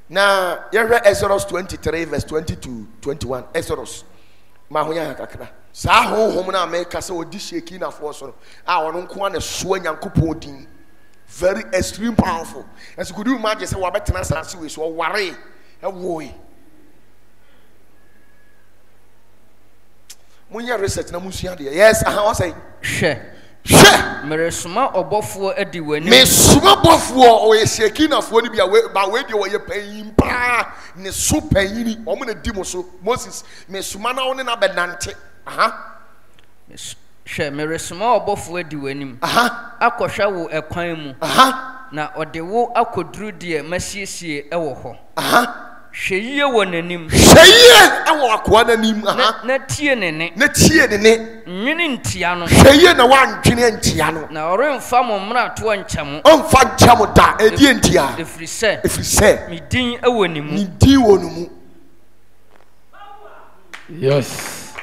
Now, you read Exodus 23, verse 20 to 21. Exodus. Mahoya kakra. Sa home na make us so shaking na force. I want to go swear Yankupon din. Very extreme powerful. As could you imagine say what better answer we so worry. A worry. Munya research na musia de. Yes, I was say. Meresuma obofuo edi wani. Mesuma bofuo o ye shaking afo ni bia ba we de wo ye panyin pa ne so panyin omo na di mo so Moses mesuma na wo ne na benante meresuma obofuo edi wani akɔhwa wo ekwan mu na ɔde wo akoduru de masiesie ɛwɔ hɔ hweyie wɔ nanim hweyie ɛwɔ akoa nanim na tie ne ne nwene ntia no hweyie na wandwene ntia no na ɔremfa mo mmra to nkyɛm ɔmfa nkyɛm da ɛdi ntia ɛfiri sɛ me din ɛwɔ ne mu me din wɔ ne mu. Yes,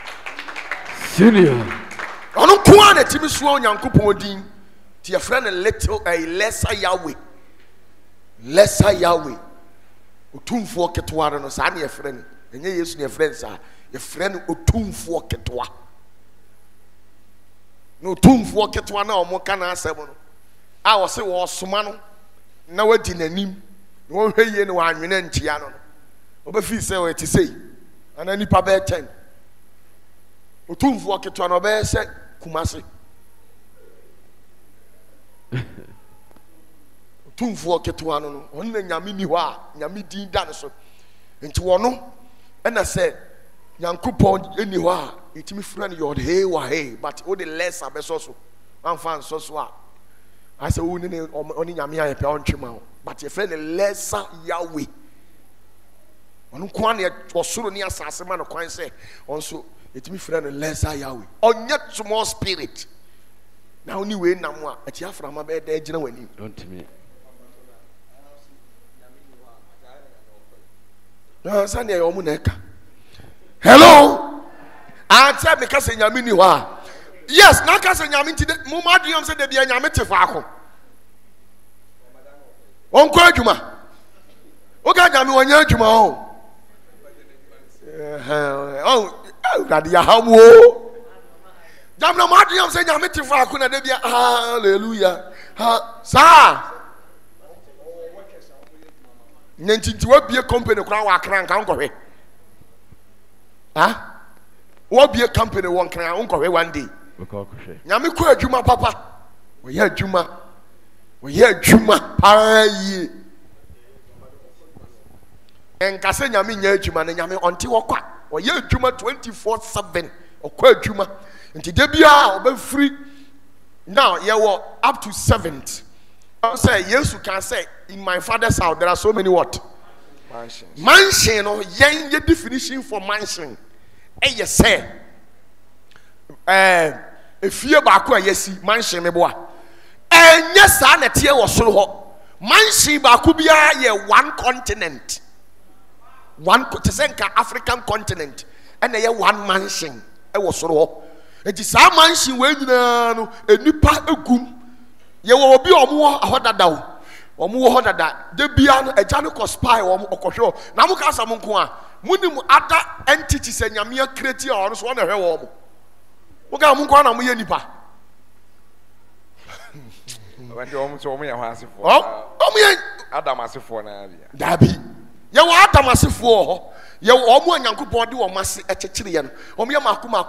senior ɔno nkoa na timi soa Onyankopɔn din ti yɛfrɛ no lesser Yahweh otumfoɔ ketewa no saa ne yɛfrɛ no ɛnyɛ Yesu ne yɛfrɛ no saa yɛfrɛ no otumfoɔ ketewa no otumfoɔ ketewa na ɔmo ka na asɛm no a wɔse wɔsoma no na wadi n'anim na wɔhwɛ yie no wɔanwene ntia no ɔbɛfi sɛ wɔte sei ana nipa bɛyɛ 10 otumfoɔ ketewa no ɔbɛyɛ sɛ Kumase tumfoɔ ketewa no ɔno na nyame ni hɔ a nyame din da no so nti wɔno ɛna sɛ Nyankopɔn ɛni hɔ a ɛtumi frɛ no yɔd hei wa hei but wode less abɛsɔ so amfa nsɔ so a I say only nyame ayepe on twema but your friend lesser Yahweh on kwan ye osoro ni asase ma no kwan say onso etimi friend lesser Yahweh on yet small spirit na oni we nam a ati afra ma be da gina wani Don't me. na sane yo mu na eka hello ante me ka se nyame ni ho a yes na ka se nyame nti mo ma duam se da bia nyame te fa ako onko adwuma o ga nyame wonya adwuma o radi ya hawo jamna ma duam se nyame te fa ako na da bia hallelujah ha sa nyantinti wa bie company kura wa kran kan kohwe ha wa bie company won kran on kohwe one day nyame ko adwuma papa wo ye adwuma payi enkase nyame nya adwuma na nyame onte wokwa wo ye adwuma 24/7 okwa adwuma nti de bia oba free now ye wo up to 7th say yes you can say in my father's house there are so many what mansion no yen ye definition for mansion e say efie ba ko ayesi mansion me boa enye sa na tie wo soro ho mansion ba ko bia ye one continent one to say nka African continent and ye one mansion e wo soro ho enti sa mansion we nyina no enipa egum ye wo obi omo ahodada o omo hodada de bia no agya no ko spy omo okohwe na mo ka asam nko a munim other entities anyame create a ono so na hwe wo mo ga mo nko na mo ye nipa Wante omo so omo ye ho asefo omo ye Adam asefo na bia dabi ye wo Adam asefo ho ye omo anyankopon de wo mase ekekere ye no omo ye makoma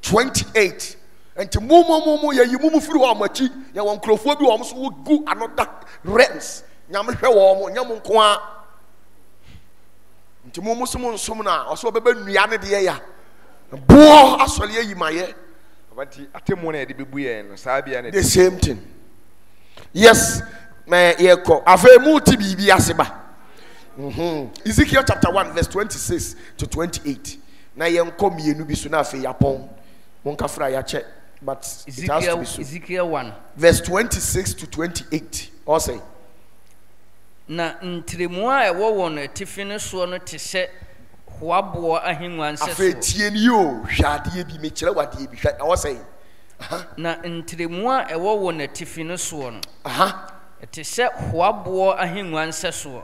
28 enti mumu ye yimumu firi ho amachi ye won krofo bi wo so gu another realms nyame hwe wo nyam nko a enti mumu so nsom na o so beba nua ne de ya bo asole yi maye Wante atemu na de bebu ye no saa bia na the same thing yes me ye ko afa mu ti bibi aseba Ezekiel chapter 1 verse 26 to 28 na ye nko mienu bi so na afa yapon monka fra ya che but it has to be so. Ezekiel 1 verse 26 to 28 or say na ntremu a ewo won atifi ne so no te se hoabo ahengwan se so afetie ni yo hwade bi me kire wade bi hwa or say na ntremu a ewo won atifi ne so no te se hoabo ahengwan se so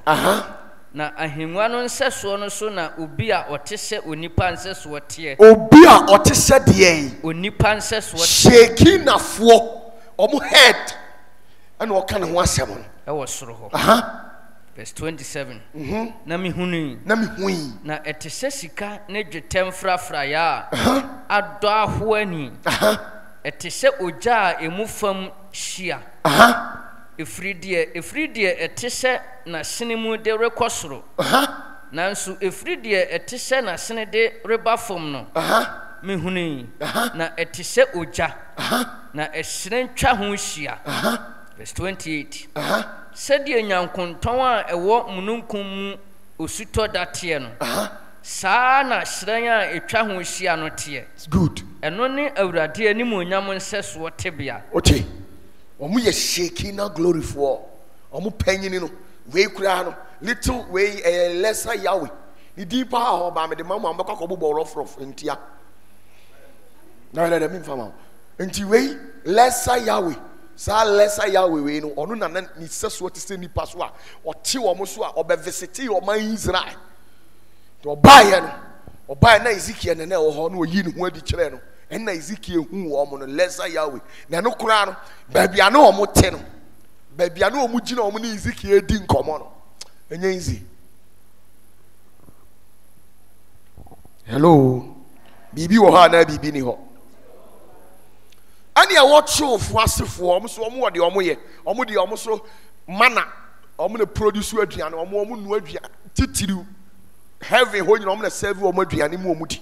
na ahengwa no nse so no so na obi a otese onipa nse so tie obi a otese de onipa nse so shaking afo omo head and o kan ho asem no e wo soro ho verse 27 na mi hunu na etese sika ne dwetem frafra ya ado aho ani etese oja a emufam hia efridie etese na sinemu de rekosoro nanso efridie etese na sine de rebafom no mehuni na etese oja na esren twa ho hia verse 28 sɛdeɛ nyankonton a ɛwɔ mununkum mu osuto dateɛ no saa na hyerɛn a etwa ho hia no teɛ good ɛno ne awurade anim onyam nsɛsoɔ tebea okay omu ye shaking na glory for omu panyini no we kura no little we lesser Yahweh ni deeper ho ba me de mamu ambakwa ko bobo rof ntia na le me fama nti we lesser Yahweh sa lesser Yahweh we no onu na ni seso te se nipa so a o te wo mo so a obe visit o man Israel to obaye na Ezekiel ne na wo ho no oyi ne ho adi kire no en na Ezekiel hu wo mo no lesser Yahweh na no kura no ba bia na o mo te no ba bia na o mu gina o mo ne Ezekiel di nkomo no enye easy hello bibi wo ha na bibi ni ho ani a watcho fu asefo om so om wode om ye om de om so mana om na produce aduane om nu aduane titiri heaven ho nyina om na serve om aduane mu om di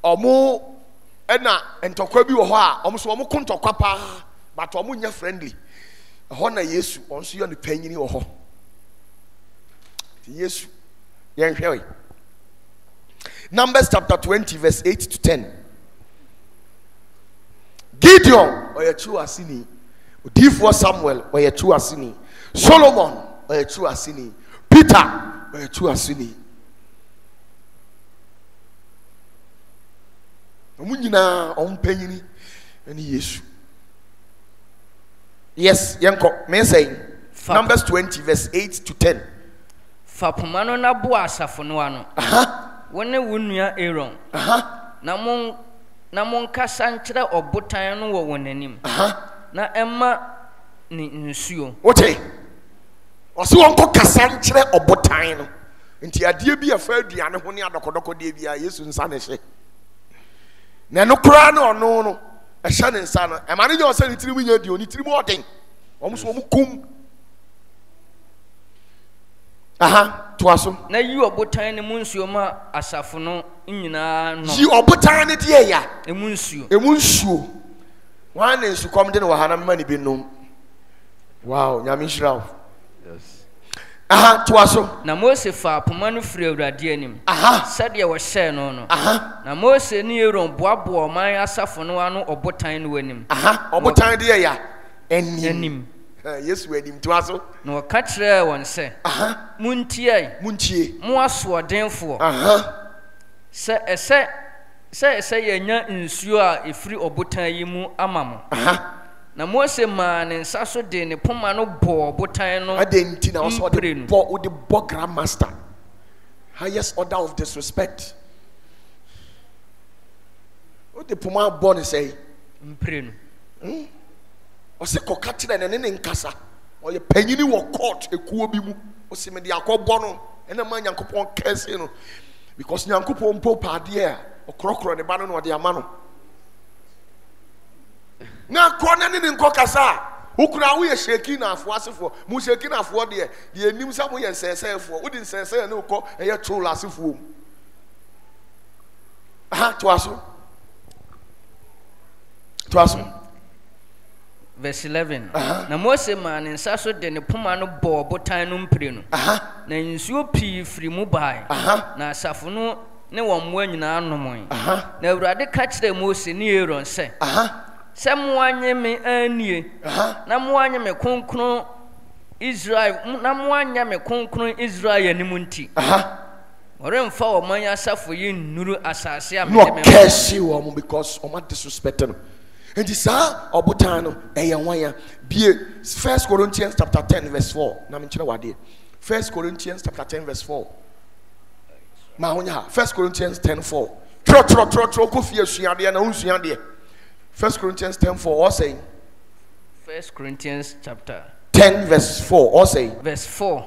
om ɛna ntɔkwa bi wɔ hɔ a ɔmo so ɔmo ko ntɔkwa paa but ɔmo nyɛ friendly ɛhɔ na Yesu ɔnso yɛ no panyini wɔ hɔ Yesu yɛnhwɛ we Numbers chapter 20 verse 8 to 10 Gideon ɔyɛ true asini Odiyifoɔ Samuel ɔyɛ true asini Solomon ɔyɛ true asini Peter ɔyɛ true asini ɔmo nyinaa ɔmo panyini ɛne Yesu yes yɛnkɔ me say Numbers 20 verse 8 to 10 Fapoma no na bo asafo no ano wone wo nua Aaron na mon kasa nkyerɛ ɔbotan no wɔ wɔn anim na ɛma ne nsuo wote ɔse wɔn kɔ kasa nkyerɛ ɔbotan no nti adeɛ bi afa aduane ho ne adɔkɔdɔkɔ deɛ bi a Yesu nsa ne hye na no koraa ne ɔno no ɛhyɛ ne nsa no ɛma ne nyɛ ɔsɛ ne tiri mu nya dio ne tiri mu ɔden ɔmo so ɔmo kum toa so na yi ɔbotan ne mu nsuo ma asafo no nyinaa no yi ɔbotan ne deɛ ya emu nsuo wɔn ne nsukɔm de ne wɔ ha na mma ne bi nom wow nyame nhyira wo yes toa so na Mose fa apoma no firi Awurade anim sɛdeɛ wɔhyɛɛ no no na Mose ne Aaron boaboa ɔman asafo no ano ɔbotan no anim ɔbotan deɛ ya anim Yesu anim toa so na wɔka kyerɛɛ wɔn sɛ muntie mo asoɔdenfoɔ sɛ ɛsɛ yɛnya nsuo a ɛfiri ɔbotan yi mu ama mo na Mose maa ne nsa so de ne poma no bɔɔ ɔbotan no adenti na ɔsɔ de bɔ grandmaster highest order of disrespect o de poma bɔ ne sɛ mpire no ɔsɛ kɔka kyerɛ ne nkasa ɔyɛ panyini wɔ court ekuo bi mu ɔsɛ me de akɔbɔ no ɛna ma Nyankopɔn kɛse no because Nyankopɔn mpo paadeɛ a ɔkorɔkorɔ ne ba no na ɔde ama no na kɔ na ne nkɔ kasa a wokura woyɛ sheki na afoɔ asefoɔ mu sheki na afoɔ deɛ anim sɛ moyɛ nsɛnsɛefoɔ wode nsɛnsɛe ne wokɔ ɛyɛ troll asefoɔ mu toa so verse 11 na Mose maa ne nsa so de ne poma no bɔɔ ɔbotan no mpire no na nsuo pii firi mu bae na asafo no ne wɔn mmoa nyinaa nomoe na Awurade ka kyerɛɛ Mose ne Aaron sɛ moanye me anie na moanye me kronkron Israel anim nti wɔremfa ɔman asafo yi nnuru asase a mede me kɛse wɔ mo because ɔma disrespect no nti saa ɔbotan no ɛyɛ nwanya bie 1 Corinthians chapter 10 verse 4 na menkyerɛ wadeɛ 1 Corinthians chapter 10 verse 4 ma wonya ha 1 Corinthians 10:4 trɔ kɔ fie suadeɛ na wonsuadeɛ 1 Corinthians 10:4 or saying 1 Corinthians chapter 10 verse 4 or saying verse 4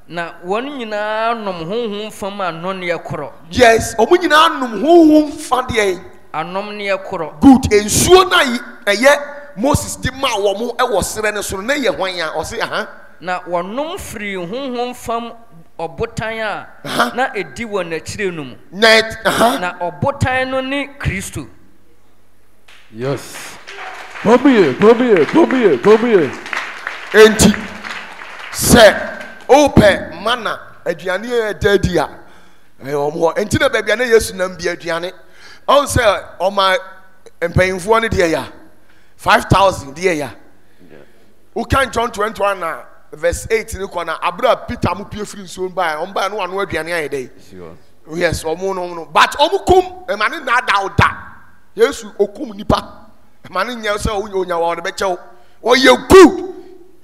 na wɔn nyinaa nom honhom fam anɔneɛ korɔ yes ɔmo nyinaa nom honhom fadeɛ anom ne korɔ good ensuo na ɛyɛ Moses di ma wɔ mo ɛwɔ serɛ ne so na yɛ hwan a ɔse na wɔnom firi honhom fam ɔbotan a na edi wɔ n'akyire no mu na ɔbotan no ne Kristo yes Bobie enti sɛ opɛ mana aduane ɛda di a ɛyɛ ɔmo enti na baabi a na Yesu nam bi aduane ɔn sɛ ɔma mpanyinfoɔ no deɛ ya 5,000 deɛ ya wokan John 21 na verse 8 ne kɔ na abra Peter mo pie firi nsuo ba ɔmo ba no ano aduane ayɛ dɛ yes ɔmo no but ɔmo kum ɛma ne na da oda Yesu okum nipa ɛma ne nyɛ sɛ onya wa ɔde bɛkyɛw ɔyɛ good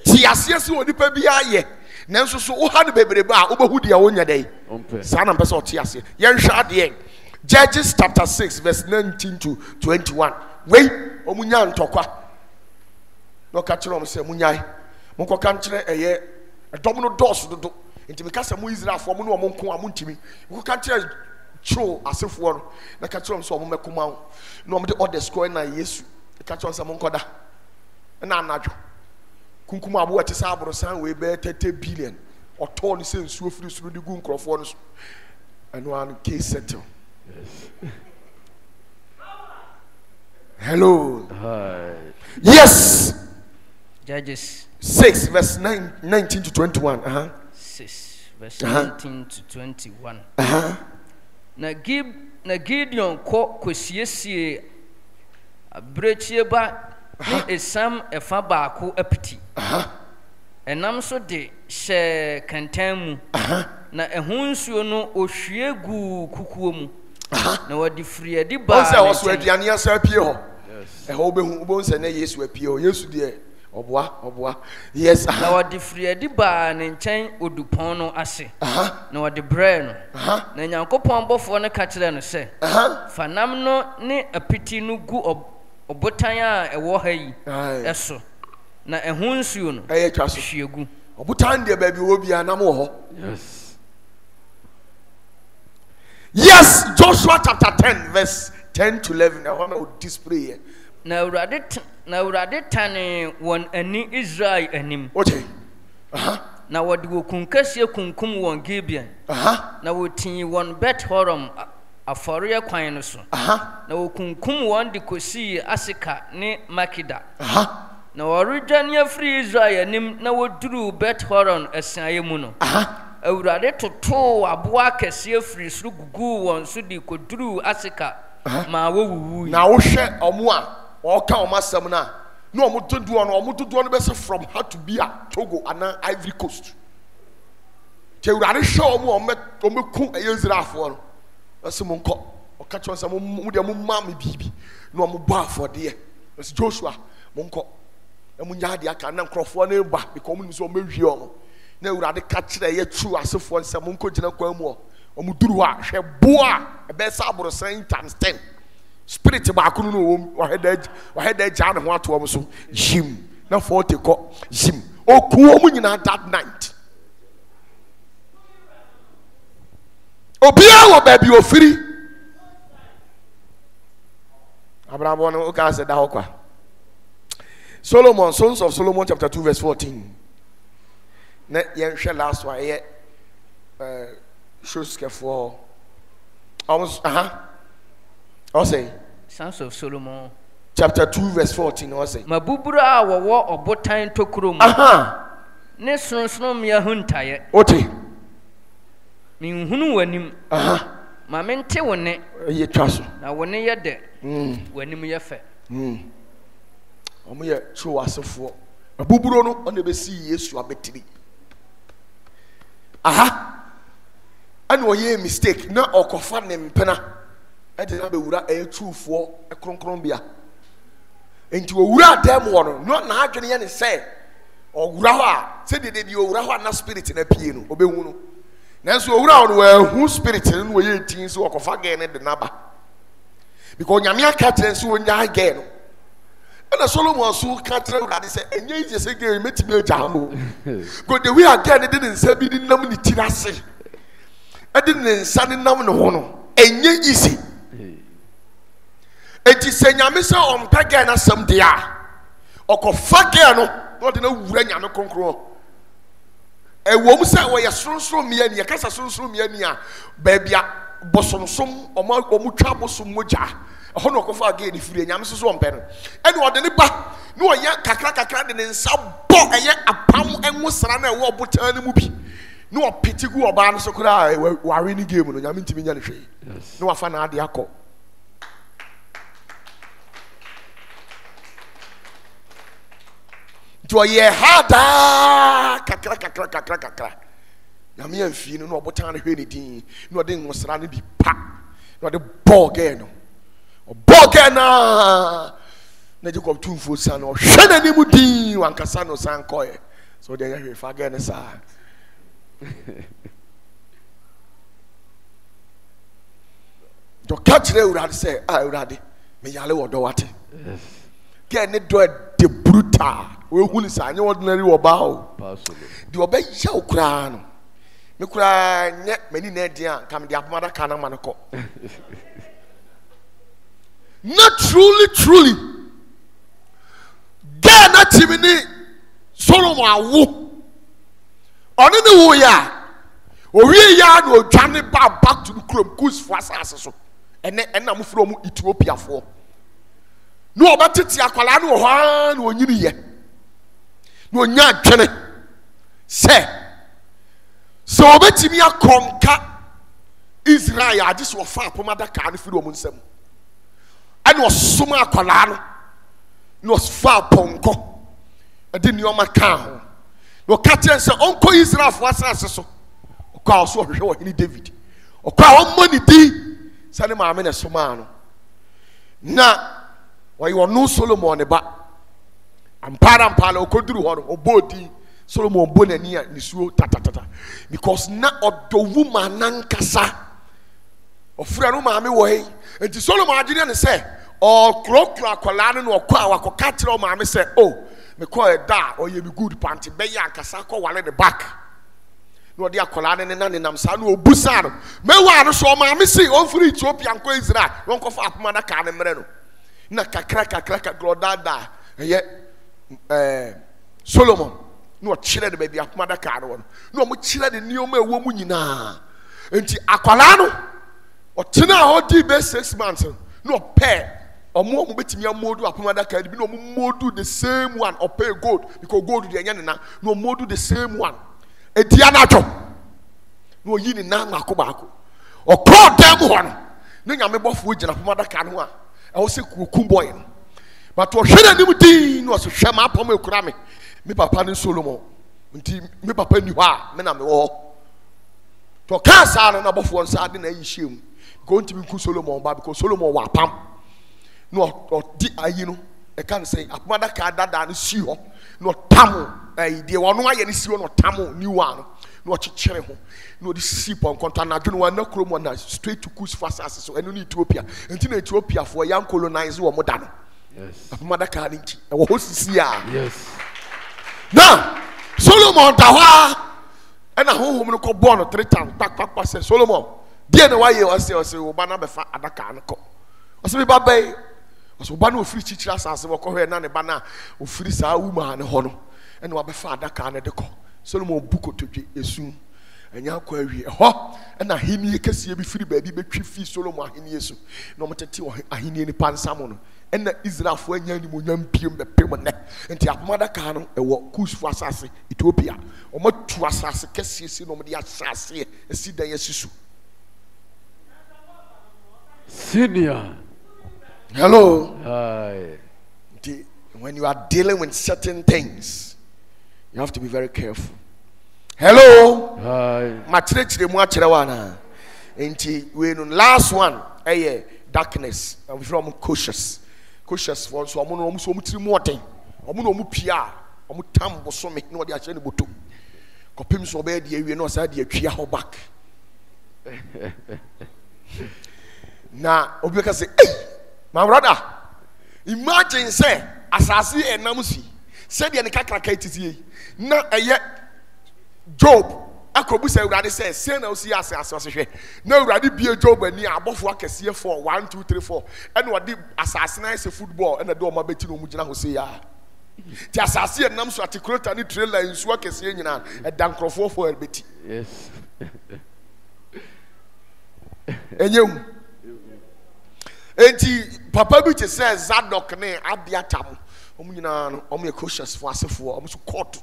ti aseɛ si onipa bi ayɛ nanso so wo ha ne bebrebe a wobehu deɛ wonya dɛ saa na mpɛ sɛ ɔte aseɛ yɛnhwɛ adeɛ Judges chapter 6 verse 19 to 21 wei omunya ntɔkwa no ka kyerɛ sɛ munyai monkɔ ka kyerɛ ɛyɛ ɛdɔm no dɔɔso dodo nti meka sɛ mo Israelfoɔ mo ne ɔmo nko a mo ntimi monkɔ ka kyerɛ kyerɛ asefoɔ no na ka kyerɛ sɛ ɔmo mɛkoma wo na ɔmo de orders kɔ na Yesu ka kyerɛ sɛ monkɔda na anadwo kunkum abo ɛte sɛ aborosan wei bɛyɛ 30 billion ɔtɔɔ no sɛ nsuo firi soro de gu nkurɔfoɔ no so ɛno ano case settle Hello. Hi. Yes. Judges 6 verse 19 to 21. 6 verse 19 to 21. Na Gideon kwesiesie abrechie ba ni esam efa baako apiti. Enam so de hye kantan mu. Na ehun nsuo no ohwie gu kukuo mu. Na wadi friedi ba. Onse oso aduane asa pie ho. Yes. Eho obehu se na Yesu apie ho. Yesu de oboa. Yes. Na wadi friedi ba ne nchen odupon no ase. Na wadi bre no. Na Nyankopɔn bɔfo no ka kire no se. Fanam no ne apiti no gu obotan a ɛwɔ ha yi. Eso. Na ehun nsuo no. Hwie gu. Obotan de ba bi wo bia na mo ho. Yes. Yes, Joshua chapter 10 verse 10 to 11. I want to display here. Na urade tane won ani Israel anim. Okay. Na wodi wo kunkasie kunkum won Gibeon. Na wotin won Bet Horon afore kwan no so. Na wo kunkum won de kosi Asika ne Makida. Na woredwane afri Israel anim na woduru Bet Horon asiaye mu no. Awurade toto aboa kese afiri suru gugu won so di koduru Asika ma wo wuwu. Na wo hwe omo a o ka omasam na omo dodo no be se from how to be a Togo and Ivory Coast. Che awurade hwe omo ku Israelfo no. Ase mo nko o ka cho nsam mo de mo ma me bibi na omo bo afode. Ase Joshua mo nko na mo nya de aka na nkrofo na ba because mo so mahwie omo. Na urade ka kire ye true asefo nsam nko gina kwa mu o duru ha hwe boa e be sa aborosan times 10 spirit ba akunu no wo heda ja ne ho ato o so jim na 40 ko jim oku o mu nyina that night obia wo ba bi ofiri Abraham no o ka se da ho kwa Solomon, Sons of Solomon chapter 2 verse 14. Na yen hwe last one ye shows for almost I'll say Sons of Solomon chapter 2 verse 14. I'll say mabubura wo obotan tokuro mu ne sonson me ahuntaye ote min hunu wanim ma mente wone ye twaso na wone ye de wanim ye fe omo ye true asefo mabuburo no on be see Yesu abetiri and we mistake na okofa ne mpena e de na be wura e truefo e kronkron bia enti wo wura dem wo no na adwene ye ne se o wura ho a se de o wura ho na spirit na pie no obehu no nanso o wura no hu spirit no wo ye tin so okofa ge ne de naba because nyame aka tren so onya ge no and Solomon so katre that say enye je se ge metime jamo go the way again didn't say bi di nam ni tirase e di ne nsa ne nam ne ho no enye easy eti se nyame se on pege na sam dia okofa ge no no de na wura nyame konkro e wo mu se wo ye sonso me ani e kasa sonso me ani a ba bia bosonsom omu twa bosom moja hono ko fa again ifiri nyame so so ompe no ene ode ne ba ne oya kakra de ne nsa bo eye apam enwo sra na ewo botan ne mu bi ne opiti gu oba no so kura ware ni game no nyame ntimi nya ne hwe ne wafa na ade akọ to ye hada kakra nyame amfi no obotan ne hwe ne din ne ode enwo sra ne bi pa ne ode ball again no Bogana na Jacob Tunfo san o hwe na ni mu din wankasa no san koye so de ya hwe fa again sa do kachire urade say urade me yale wodo wate ke ne do de brutal we hu ni sa anye ordinary wo ba o de oba ya okura no me kura nye mani na dia kam de apomada kana manako not truly God na timini Solomon awo oni ni wo ya owie ya na odwane back to the krom kus for asase so ene na mo fro mu Ethiopia fo no obetete akwala no ho na onyini ye no nya adwene se so obetimi akonka Israel ade so fa apomada ka no firi omu nsam ane osoma akwala no fa ponko ade nioma ka ho no katen se onko Israel fo asase so okwa so hwehwe wo hini David okwa ommoni di sane maame ne soma no na why you no Solomon ba ampara okoduru ho no obodi Solomon bonani a nisuo tatatata because na odowu manankasa ofura no maame wo he enti Solomon agene ne se o krokro akwala no okwa wakoka kire o maame se oh me call e da o ye be good panty be ya ankasa ko wale the back no de akwala ne na ne nam sa no obusa no me wa no so maame se on free Ethiopia nko Israel won ko fa apomada ka ne mre no na kakra glodada ye Solomon no chire de baby apomada ka no mo chire de nioma ewo mu nyina enti akwala no o tena ho di be 6 months no pair omo betimi amodu apomada ka bi no modu the same one or pay gold because gold de anya na no modu the same one edia na atwo no yi ni na makobaako o call dem ho no no nyame bofo gina apomada ka no a I was a cool boy, but what should I do? Was a sham up on me, crammy. Me papa and Solomon, until me papa knew how, men am all. To cast out and above one side in a issue, going to be Solomon, because Solomon was pump. No, or did I, I can't say, a mother car that down is you, no tamu, dear one, why any see no tamu, new one, no cherry home. No, this sheep on Contana, no chrome straight to Kus fast as so, and in Ethiopia, until Ethiopia for a young colonizer or modern. Yes. A mother carnage, and what was here? Yes. Now, Solomon Tawa, and a home called born 3 times, back, said Solomon, dear, the way you are say, Obana befa Adakanako. I say, Babe, was Obano free teachers as a walker and a banner of free sa woman and honor, and what befa Adakan de call. Solomon book to be soon. And ya query and a hini kasi be free baby be fee Solomon in yesu no matter a hini ni pan salmon and the Israel for any munyam pium the permanent and the mother cano a walk kus for assassin Ethiopia or more to assassin kasi no media sassy and see the yesu Senior. hello Hi. when you are dealing with certain things you have to be very careful. Hello. Hi. My church the more chirawana. Enti we no last one. Darkness. I'm from cautious. Cautious for so amu so mutiri mu oten. Amu no mu pia. Amu tam boso me no de a chene boto. Kopim so be de awie no sa de atwia ho back. Na obi ka say, "Hey, my brother, imagine say asase enam si. Say de ne kakra ka titi na eye Job, akobu say urade say say na osi asase hwe na urade bie Job ani abofo akese for 1 2 3 4 and wadi asase na say football and do ma beti no mu gina ho say ya ti asase nam so articulate ni trailer nsu akese nyina e dankrofo for beti Yes. enyem enti papa bi te say Zadok ne Abiatam omu nyina no omu cautious for asefo omu so court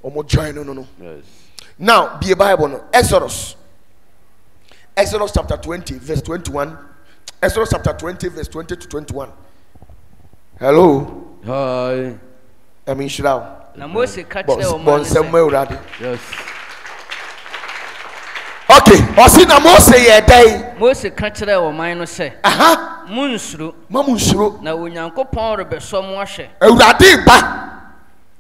omu join no Yes. Now, be a Bible no. Exodus chapter 20, verse 21. Exodus chapter 20, verse 20 to 21. Hello. Hi. I mean, Shroud. Na Mose ka Bon, kyerɛ wɔn ma no somewhere sɛ already. Yes. Okay. Osi na Mose ye dai. Mose ka kyerɛ wɔn man no sɛ Aha. munsuro Mamu nsuro. na Onyankopɔn rebɛsɔ mo ahwɛ Ewurade ba.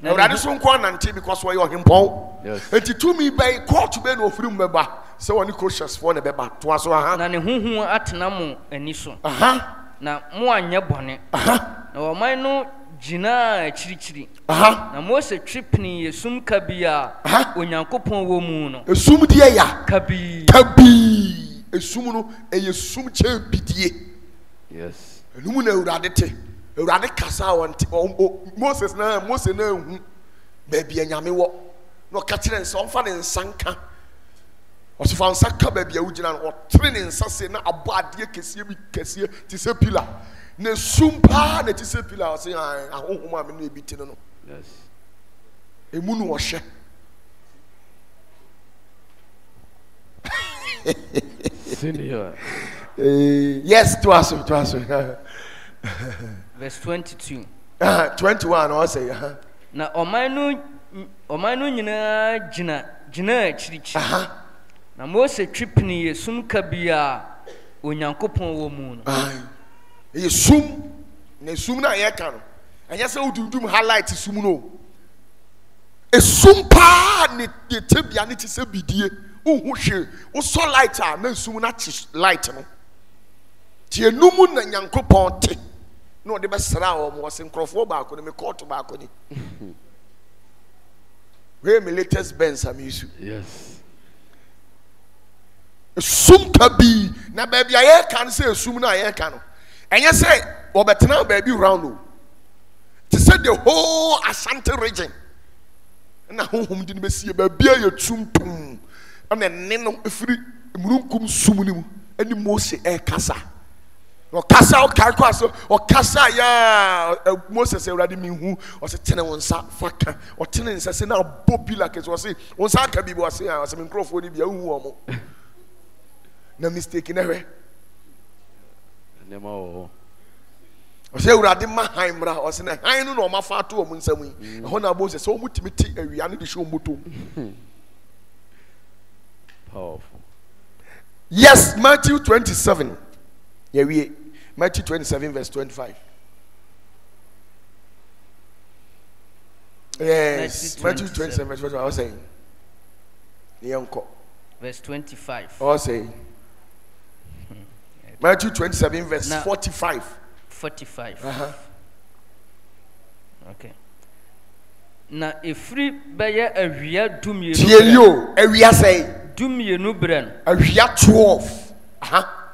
na Ewurade so nko anante because we are himpon. Yes. Enti to me by court be no ofiri mbeba. Se woni cautious for ne beba. To aso aha. na ne huhu atena mo ani so Aha. na mo anyɛ bɔne Aha. na wɔman no gyinaa akyirikyiri Aha. na Mose twe pini esum kabi a Aha. Onyankopɔn wɔ mu no Esum die ya. kabi Kabi. Esum no esum che bidie. Yes. Enumu na Ewurade te. Ewurade kasa wonte Moses na hu baby anyame wo no ka kire nse onfa ne nsanka ɔso fa nsa ka baabi a wogyina no ɔtere ne nsa se na abɔ adeɛ kɛseɛ bi kɛseɛ te sɛ pila na sum paa na te sɛ pila ɔse ahohom a me no ebi te no Yes. emu no ɔhyɛ Senior. yes to us verse 22. 21 ɔsɛ Na ɔman no nyinaa gyina akyirikyiri. Na Mose twi pini sum ka bi a Onyankopɔn wɔ mu no. ɛyɛ sum na sum na yɛka no ɛnyɛ sɛ wodundum highlight sum no esum paa ne tebea ne te sɛ bidie wohu hwee wosɔ light a na sum na kye light no tie enum na Nyankopɔn te na ɔde bɛsra wɔn wɔse nkurɔfoɔ baako ne me kɔɔto baako ni wei me latest Benz am isu Yes. esum ka bi na baabi a yɛka no sɛ esum na yɛka no ɛnyɛ sɛ wɔbɛtena baabi round o te sɛ the whole Ashanti region na honhom de no bɛsie baabi a yɛtum pum ɛna ne no ɛfiri mmurunkum sum no mu ɛne Mose ɛkasa ɔkasa ɔkae so ɔkasa yɛ Mose sɛ Awurade menhu ɔsɛ tene wo nsa faka ɔtene nsa sɛ na abɔ bi la kɛsɛ ɔsɛ wo nsa aka bi ɔsɛ ɔsɛ me nkurɔfoɔ no bi ahu wɔn na mistake na hwɛ Nema wo. ɔsɛ Awurade ma han mmra ɔsɛ na han no na ɔma fa ato wɔn nsam yi ɛhɔ na Mose sɛ ɔmo timi te awia no de hyɛ ɔmo tom Powerful. yes Matthew 27 yɛwie Matthew 27 verse 25 yes Matthew 27 verse 25 I was saying yɛnkɔ verse 25. I was saying Matthew 27 verse 45 45. Okay. Na efiri bɛyɛ awia dumienu. tie yo awia sɛ Dumienu brɛ no. awia 12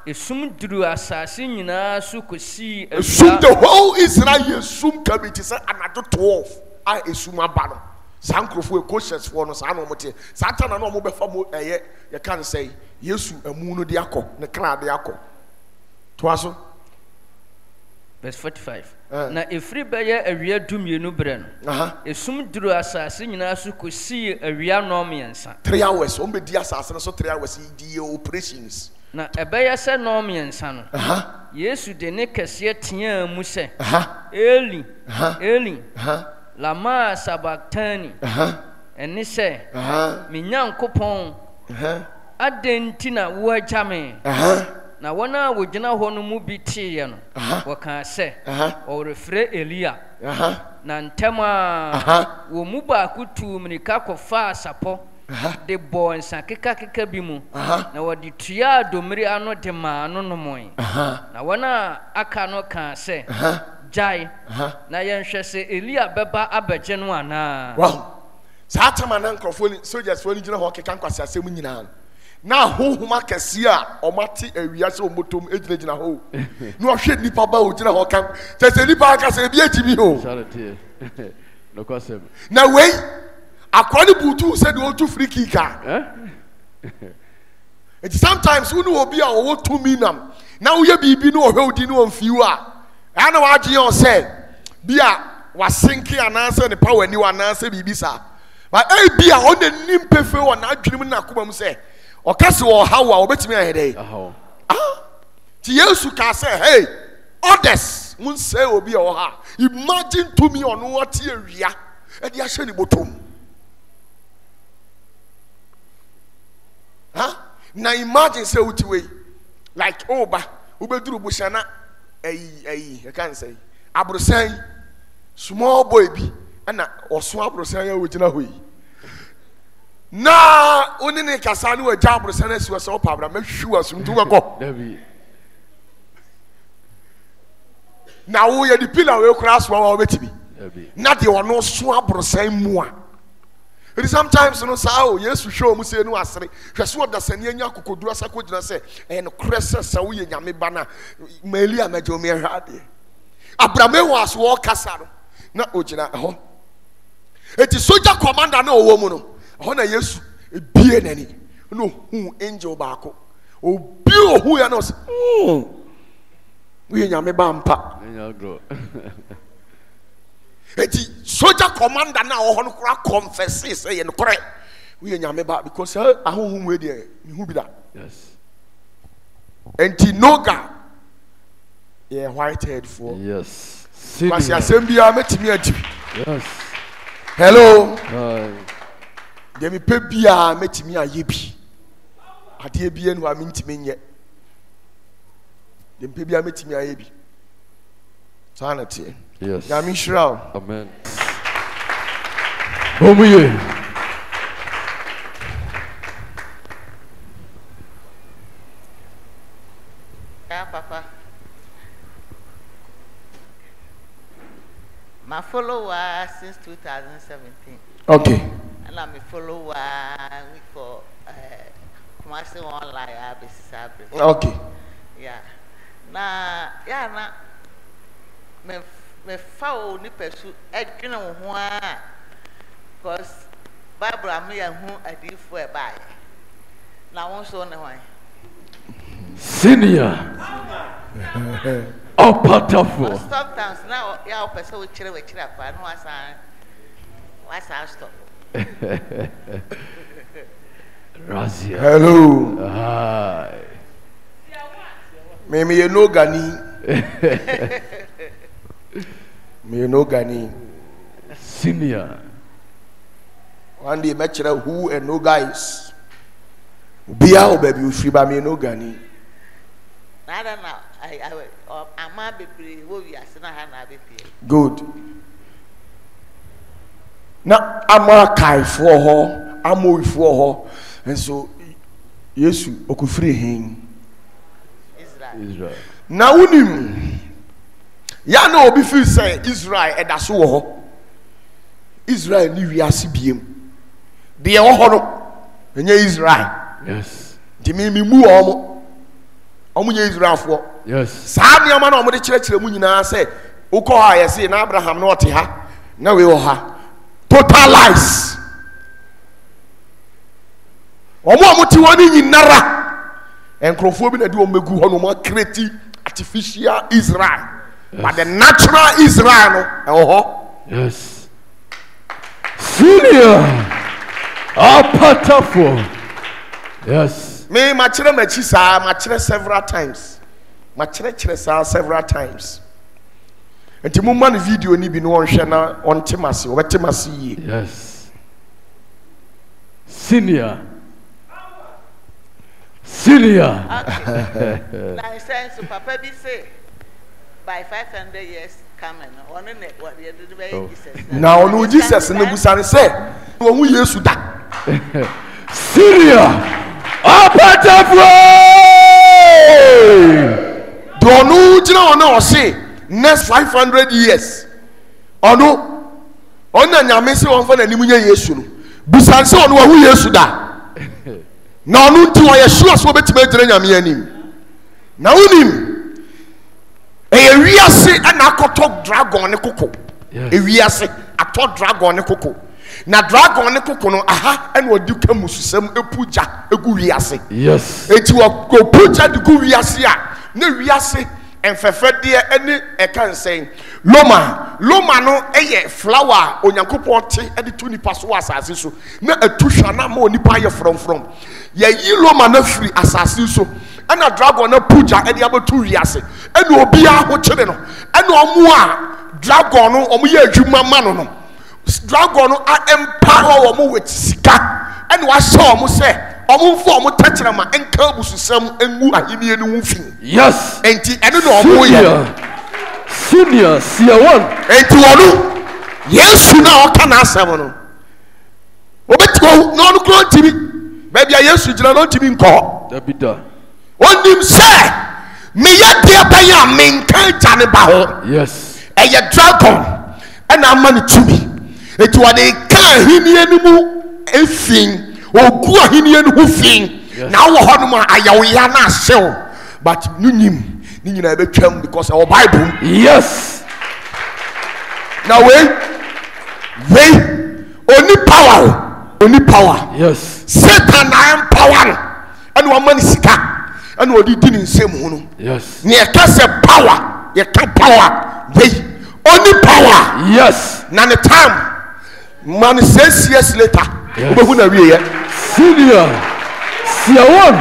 Esum duru asase nyinaa so kosii esum the whole Israel esum ka bi te sɛ anadwo 12 a esum aba no saa nkurɔfoɔ ekoshes foɔ no saa na ɔmo te saa ta na ɔmo bɛfa mo ɛyɛ yɛka no sɛ Yesu amu no de akɔ ne kra de akɔ toa so verse 45. Na efiri bɛyɛ awia dumienu brɛ no. Esum duru asase nyinaa so kosii awia nnɔmmiɛnsa. 3 hours ɔmo bɛdi asase no so 3 hours di operations Na ɛbɛyɛ sɛ nnɔmmiɛnsa no. Yesu de ne kɛseɛ teaa mu sɛ Eli Eli lama sabachthani ɛne sɛ me Nyankopɔn adɛn nti na woagya me. Na wɔn a wɔgyina hɔ no mu bi teeɛ no wɔkaa sɛ ɔrefrɛ Elia. Na ntɛm a wɔn mu baako tuu mmirika kɔfaa sapɔ de bɔɔ nsa kekakeka bi mu na wɔde tuaa domire ano de maa no nomoe. Na wɔn a aka no kaa sɛ gyae na yɛnhwɛ sɛ Elia bɛba abɛgye no anaa. wow saa tama na nkurɔfoɔ ni soldiers foɔ ni gyina hɔ keka nkwasi asɛm nyinaa na honhom akɛseɛ a ɔmo ate awia sɛ ɔmo tom egyinagyina hɔ na ɔhwɛ nipa ba ogyina hɔ kan kyɛ sɛ nipa akasa ebi ekyimi o Charity. No question. na wei akwa ne butu sɛ de otu free kick a eti sometimes wo ne obi a ɔwɔ tumi nam na woyɛ biribi ne ɔhwɛ odi ne ɔmfiw a ɛna wadwe yɛn sɛ bi a wasenke anaasɛ ne power ni wa anaasɛ biribi saa but ebi a ɔna nim pefe wɔ n'adwene mu na akoma mu sɛ ɔkasa wɔ ɔhaw a ɔbɛtumi ayɛ dɛ ti Yesu ka sɛ hey others mun sɛ obi a ɔha imagine to me ɔno wɔte awia ɛde ahyɛ ne bɔtɔm na imagine sɛ wote wei like oba wobɛduru buhyɛ na ayi I can't say aborosan small boy bi ɛna ɔso aborosan yɛ wɔgyina hɔ yi na oni ne kasa ne wagya aborosan asi wɔ sɛ ɔpa abra mɛhwi wɔ asomtu bɛkɔ David. na woyɛ de pila wei koraa soa wɔ wobɛtumi David. na deɛ ɔno so aborosan mu a ɛdi sometimes no saa o Yesu hwɛ ɔmo sɛ no asere hwɛ so ɔdasani anya kokoduro asa kogyina sɛ ɛyɛ no korɛ sɛ sɛ woyɛ nyame ba na maali a mɛgye ɔmo ɛhwɛ adeɛ abrame wɔ aso ɔkasa no na ogyina ɛhɔ eti soja commander na ɔwɔ mu no ɛhɔ na Yesu ebie n'ani no who angel baako obi ohu ya no we nyame ba mpa Angel grow. eti soldier commander na o hono kura confess say ye no kore we nyame ba because ahohom we dey hu bi da. Yes. Enti noga ye white head for. Yes. Kwasi asembia metimi adi. Yes. Hello. Hi. Me pe bia metimi aye bi. Ade bia no amintimi nye. Dem pe bia metimi aye bi. Sanity. Yes. Ya mi shira. Amen. Omuye. Yeah, Papa. My follower since 2017. Okay. And I'm a follower for Kumasi online ABC. Okay. Yeah. Na me foul ni pursue edwene ho a because Bible am ya hu adifo e bai. Na won so ne hwan. Senior. OPATAFUOR. Sometimes now ya person we chire pa no wasa stop. Razia. Hello. Hi. Me no gani. Me no gani. Senior. One day match who and no guys. Bia o baby you free by me no gani. I don't know. I'm a baby. Wo we asena ha na baby. Good. Na ama kai for ho, amo for ho. And so Yesu okufiri hin. Israel. Na unim. Ya na obi feel say Israel edaso wo ho. Israel ni wiase biem. De wo ho no. Enye Israel. Yes. Di me mu omo nye Israel fo. Yes. Saa niam na omo de kire mu nyina say ukọ ha yesi na Abraham na ote ha na we wo ha. Total lies. Omo ti woni nyinara. Enkrofo bi na di omegu ho no mo create artificial Israel. Yes. But the natural Israel no Yes. Senior. OPATAFUOR. Yes. Me machire machi sa machire several times. Machire several times. Enti mo man video ni bi no onhwe na ontemase, obetemase yi. Yes. Senior. Senior. Now saying so Papa be say by 500 years coming on what you do by Jesus. Now no Jesus na busane say wo hu Yesu da. Senior. OPATAFUOR. Donu jina ona o say next 500 years. Ono ona nyame se won fa na nimu nya Yesu no. Busane say ono wo hu Yesu da. Na onu nti wo ye sure so betima gyina nyame anim. Na wonim ewiase na akoto dragon ne koko. Ewiase ato dragon ne koko. Na dragon ne koko no aha ene odi kamususam epuja egu wiase. Yes. Enti wo puja de gu wiase a na wiase enfefede ene eka nsen. Loma no eye flower onyankopon te ede to nipa so asase so na atuhwa na ma onipa ye from ye yi loma na firi asase so ana dragon na puja ede abetu wiase ene obi a ho kire no ene omo a dragon no omo ye adwuma ma no dragon no a empower omo with sika ene wa sha omo se omo mfo omo techere ma enka bususam engu ahini enu mfi. Yes. Enti ene no omo ye Senior, see one. Enti wonu Yesu na o kana asem no. Obetiko no no kro tibi. Baby Yesu gina no tibi nko. Dabida. Onim se me ya dia baya me nkan jane ba ho. Yes. Eye dragon and amani tibi. Eti wade kan hini enimu efin ogu ahini enu fin. Na wo ho no ma ayawoya na ahyew. But nunyim ni nyina betwam because our Bible. Yes. Now we only power Only power. Yes. Satan I empower. And one man sika. And what did in same one. Yes. Near cast power. You can power. They only power. Yes. None the time. Man says years later. Yes. Senior. Siawon.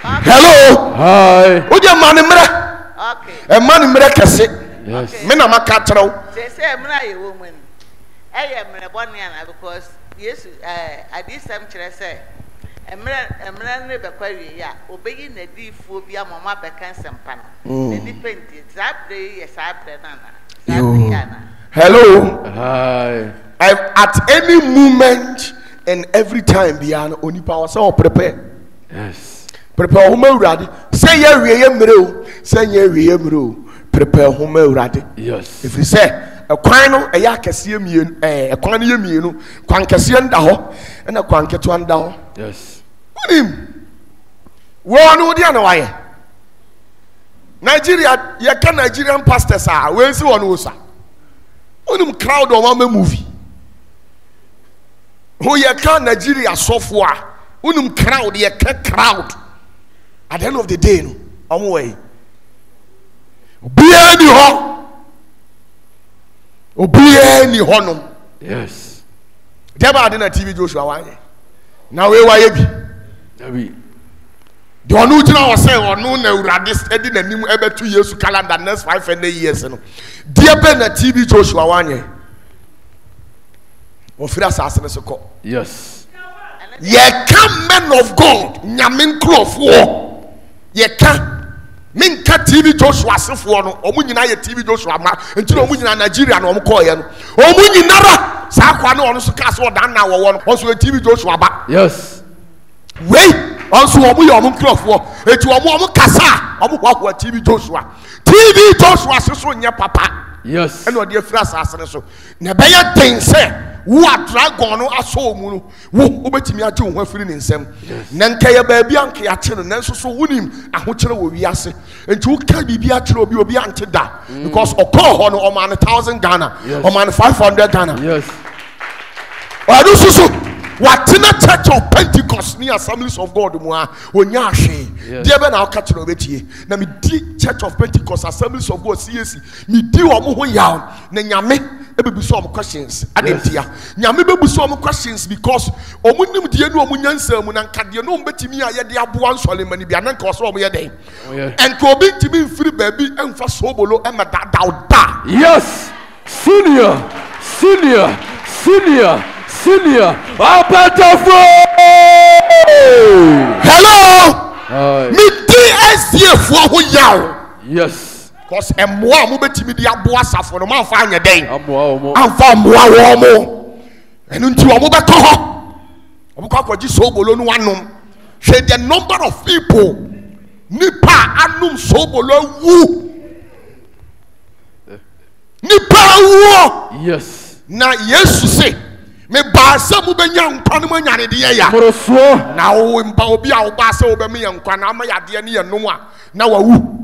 Hello. Hi. Who your man in Okay. a man in Mrekase. Yes. Men are my catro. They say I'm not a woman. I am a Boniana because yes, I did some say. A man never query, yeah, obeying the deep phobia, Mamma Beccan Sampan. The depicted, Zabday, yes, I Hello. Hi. At any moment and every time, beyond only power. So prepare. Yes. Prepare home ready. Say ye re say ye re prepare home ready. Yes. If you say a quino, a yakasium, a quanium, quankasian daho, and a quanketuan daho. Yes. One would you know why? Nigeria, you can Nigerian pastors are where's one usa? Crowd on one movie. Who you can Nigeria software? Crowd, you can crowd. At the end of the day, no, I'm way. Be any honor. Yes. Deba didn't TV Joshua why? Now where David. The one who was saying, or no, no, radis, Eddie, and him ever 2 years to calendar next 5 years. Dear Ben, a TV Joshua one. Or Firas Asana. Yes. Ye come men of God, Yamin Cloth war. Ye can Minka TV Joshua Sifwano, Omunina TV Joshua, until Omunina Nigeria and Omkoyan. Omuninara, Sakwano on Sukas or Dana or also a TV Joshua back. Yes. Wait, also Omu Cloth war, it's Omu Kasa, Omu TV Joshua. TV Joshua Sisunya Papa. Yes. And what dear Fras Asana. Nebaya thing say. Who are dragon or so moon, who bet me at you when feeling in some. Nankaya baby uncle at children, and so winning, and which will be assay. And you can be at you will be until that because a call on man 1,000 Ghana or man 500 Ghana. Yes. Well, this is what in a church of Pentecost near Assemblies of God, when you are saying, dear Ben, I'll catch you over here. Now, me church of Pentecost, Assemblies of God, CSC, me do a more young, Nanyame. Be some questions. I didn't hear. Nyame be some questions because omunim die no omunyansa mu na nkade no mbetimi aye de aboa nsolemani bia na nka oso omoye den. And ko bi ntimi mfiri baabi emfa sobolo e da. Yes. Senior. OPATAFUOR. Hello. Me DSF for who yaw. Yes. Because a more mubetimi di aboa safo no man fa anya den. Amfa moa wo mo. Enu nti wo beto ho. Omo kwa kwaji sobolo no wanom. Hwe the number of people nipa anum sobolo wu. Nipa wu. Yes. Na Yesu say me ba se mu benya nkwa no manya ne de ya. Moroso. Na wo mba obi a wo ba se wo be me nkwa na ma ya de ne ye nom a na wa wu.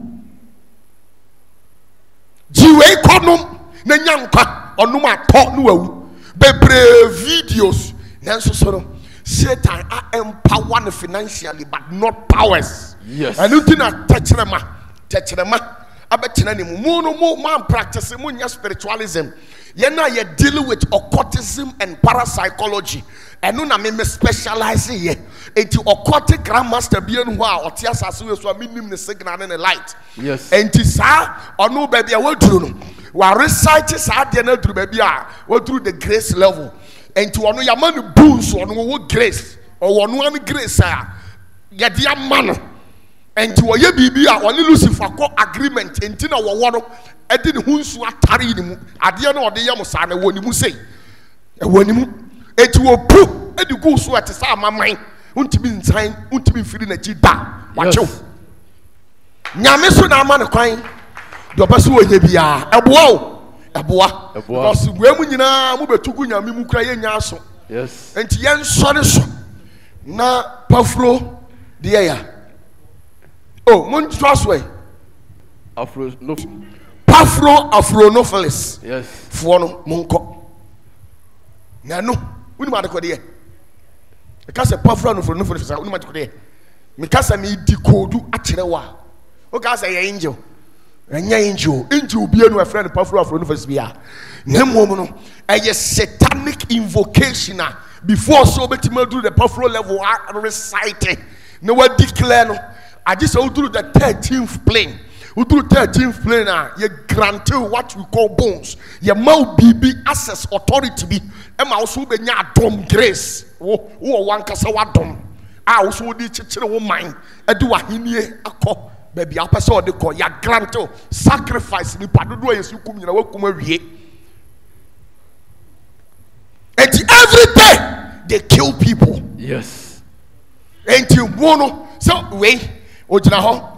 Jiwe konum na nyankwa onum ato no wawu bebre videos nanso so no Satan empower financially but not powers. Yes. And you na techrema abetena ne mu no man practice mu nya spiritualism ye na ye deal with occultism and parapsychology enu na me specialize here enti occultic grandmaster bien ho a ote asase we so minim ne signal ne light. Yes. Enti sa onu ba bia waduru no wa recite sa de na duru ba bia waduru the grace level enti onu ya man boost onu wo grace or onu an grace a ye dia man enti wo ye bibia oni Lucifer ko agreement enti na wo no edi ne hunsu atare ni mu ade na ode ye mo sa na woni mu sei e woni mu eti wo pu edi gu so ate sa amaman untimi nsan untimi firi na ji da wachew nyame so na ama ne kwan do ba so wo ye bia eboa because we mu nyina mu betugu nyame mu kura ye nya so. Yes. Enti ye nsore so na pafro de ya oh mun trust way Afro no. Afronophilus. Yes. Fuono munko. Nano, we might go there. Because a puff run for no for the might go there. Because I need decode at Chilewa. Okay, say angel. And angel be a friend puff run for no for Sbia. Nemono, a satanic invocation before so many do the puff level are recited. No one declare. I just go through the 13th plane. Who do 13th plane? You grant what we call bones. Your MR.IBU access authority be. And also be nya dom grace. Who one kasawa dom. I also di chichire wo mind. Edu ahinie akọ. Baby apesa ode ko ya grant sacrifice ni padodo yesu kum nyina wakum awie. And every day they kill people. Yes. And you mono so wait. Ojina ho.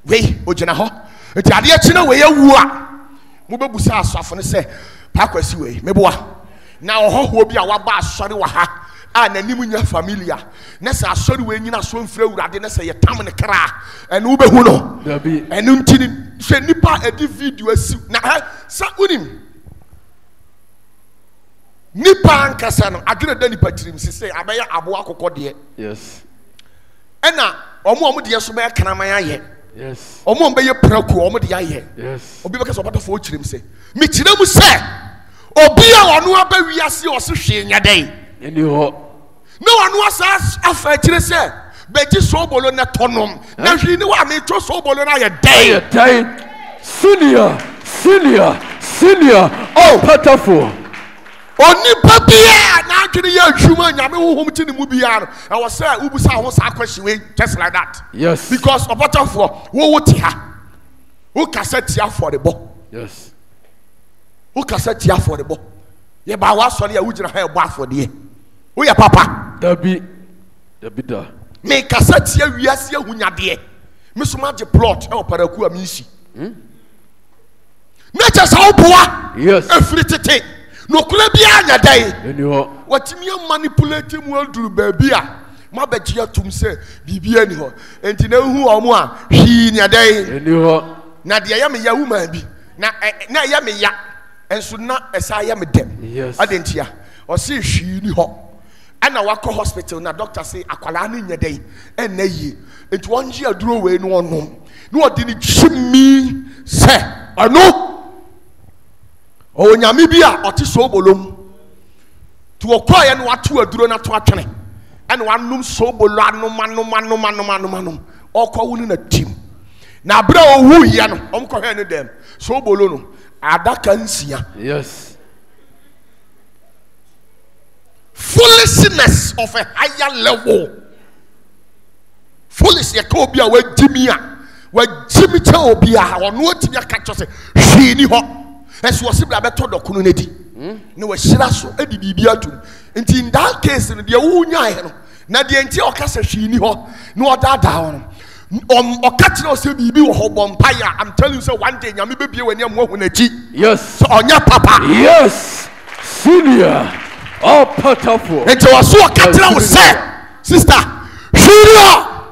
Wei ojina ho. Enti ade akina we yawu a mo bebusa asafo ne se pakwasi we meboa na ohoho bi a waba asori wa ha a nanim nya familia na se asori we nyina so mfra urade na se yetam ne kra ene wo behu no Dabi. enu ntini hwe nipa edi video asi na sa unim nipa ankasa no adwene da nipa tirim se abeya abo akokɔ de. Yes. Ena omo de so be kanaman aye. Yes. Omo be ye praku omo de aye. Yes. Obi be ka so OPATAFUOR chirim se me chire mu se obi a ono aba wiase o se hwe nya den Eni ho. na ono asa afa chire se be ji so bolo na tonom na hwi ni wa me to so bolo na ye den Senior. OPATAFUOR. Oni papia na adwene ye adwuma nyame hohom ti ne mu bia no I was say ubusa ho sa question we just like that. Yes. Because OPATAFUOR wo ti ha wo kasa tia for the bo. Yes. Wo kasa tia for the bo. Ye ba wa sori ya wo gina ha e bo afode. Wo ya papa. Dabi da. Me kasa tia wiase ahunyade. Me so ma je plot e oparaku am nsi. Na cha sa oboa. Yes. Efiri tete. No kula bia nya dai. Eni ho. Watimi manipulate mu aduru baabia. Ma beji atum se bibia ni ho. Enti na hu omo a hwi nya dai. Eni ho. Na de ya me ya woman bi. Na ya me ya. Enso na esa ya me dem. Yes. Adentia. O se hwi ni ho. Ana wako hospital na doctor say akwala ni nya dai. Enna yi. Enti wonji aduro we no onom. No odi ni chimi se. Ano o nyame bi a ɔte so bolom to ɔkɔɛ no wato aduro na to atwene ɛna wanom so bolo anom ɔkɔ wo na tim na abira owu ya no ɔmkɔhɛ no dem so bolo no adaka nsia. Yes. Foolishness of a higher level. Foolish ya ka obi a wajimi che obi a ɔno atimi aka kyerɛ sɛ hwii ni hɔ. Eso wasibla beto dokuno nedi ne wahira so edi bibia tum nti in that case no de wo nyaa no na de enti okasa hwini ho na odada ho no okatire o se bibi wo ho bompaya. I'm telling you say one day nyame bebie wani am wahu nachi. Yes. So onya papa. Yes. Senior. OPATAFUOR. Enti waso okatire wo se sister hwini ho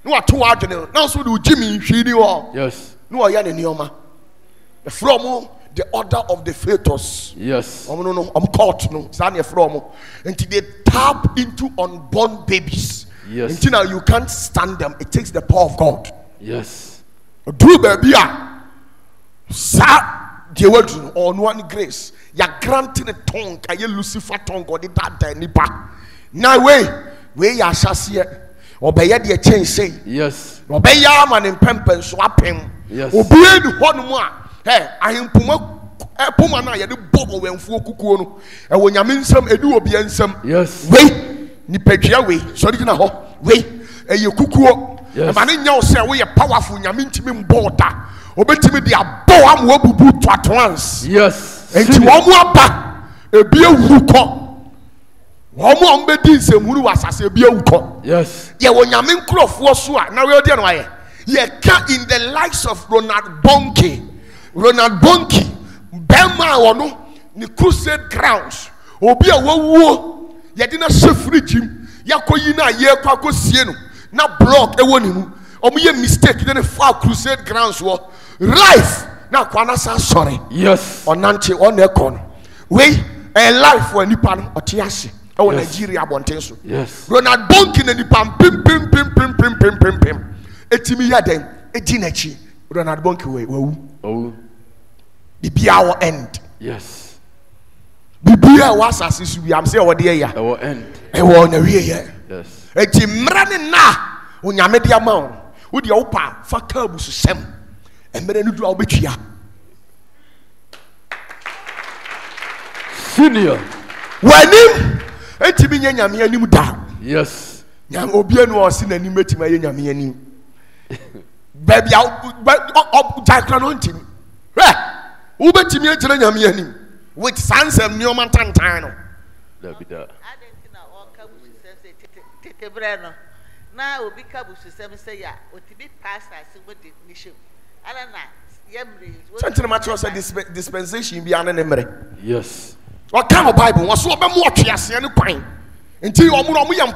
no ato adwene na so de ujimi hwini ho. Yes. No oya ne nioma from the order of the fetus. Yes. I'm caught no. From until they tap into unborn babies. Yes. Until now you can't stand them. It takes the power of God. Yes. Do baby sa the word on one grace. Ya granting a tongue. Can you Lucifer tongue or the that nipa? Now we ya shasi obey the change say. Yes. Obey ya man in pempen swap him. Yes. Obey the one more. Hey, I am Puma na yede bobo wenfuo kukuo no. E wo nyame nsam edu obi ensam. Yes. We ni pedua we. So di na ho. We e ye kukuo. Yes. Ma ne nya wo se we ye powerful nyame ntimi mboda. Obetimi de abo am wo bubu to at once. Yes. Enti wo mu aba ebi ewuru ko. Wo mu am bedi nsemuru wasase ebi ewu ko. Yes. Ye wo nyame nkrofo so a na we odi no aye. Ye ka in the likes of Ronald Bonke Bema wono ni crusade grounds obi a wawuo ye de na shefri jim yakoyi na ye kwa kosie no na block e woni mu omo ye mistake de ne fa crusade grounds wo life na kwa na sa sorry. Yes. Onanche on ekon we a life for nipa no otiase e wo Nigeria bonten so Ronald Bonki na nipa pim etimi ya den edi nachi Ronald Bonki wawu bibia wo end bibia was asisi wi am say wo de ya e wo end e wo na wie ye eti mra ne na onyame de ama wo de wo pa fa ka busu sem emre no du a wo betua senior wanim etimi nya nyame anim da nyam obi anu o si nanim etimi aye nyame anim baby jakra no ntimi wo betimi agyina nyame anim with sansem nioma tantan no da bi da adentina o ka busu sem tete bre no na obi ka busu sem say ya otibi pastor se mo definition ala na yemri chantina ma cho say dispensation bi ane ne mere what kind of Bible was so be mo atwiase ne kwan nti omo yɛ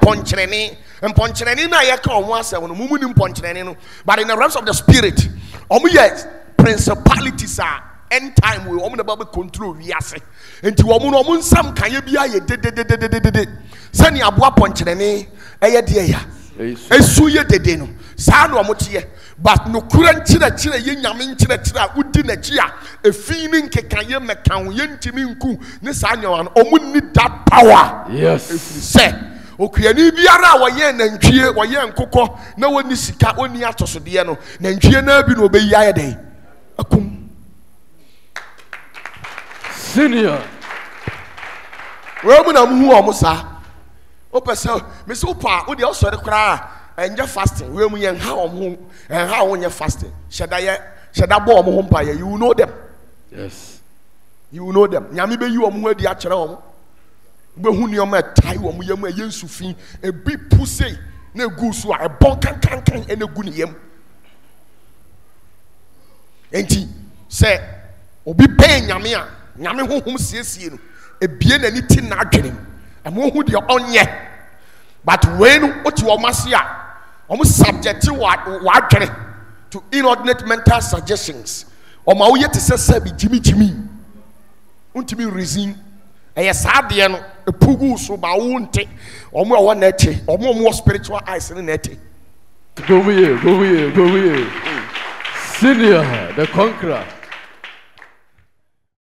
mponkyerene na yɛ ka omo asɛm no mumu ni mponkyerene no but in the realms of the spirit omo yɛ principalities are end time we omo na ba be control wiase nti omo no omo nsam kan yɛ bia yɛ de sani aboa ponkyerene ɛyɛ de ya esu yɛ dede no saa no omo teɛ but no kura nkyira yɛ nyame nkyira udi na chi a efi ni nkeka yɛ mekan yɛ ntimi nku ne saa nyawa no omo ni that power say okuani biara a wɔyɛ nantwie wɔyɛ nkokɔ na wɔni sika oni atosode no nantwie na bi no obeyi ayɛ den akum senior wo mu na mu hu omo saa o pese me se opa wo de osore kra enje fasting we mu yen ha omo en ha wo nye fasting sheda bo omo ho mpa ye you know them nyame be yi omo adi a kere omo be hu ni omo tai omo yam a yensu fin e bi puse na gu so a bon kan e na gu ni yam enti se obi pe nyame a nyame honhom siesie no e bie na ni ti na adwenem amo hu de onye but when oti omo ase a omo subject wa adwene to inordinate mental suggestions omo wo yete sesa bi jimi untimi reason eye saade no epugu so ba wo nte omo wo na eche omo spiritual eyes na eche go we senior the conqueror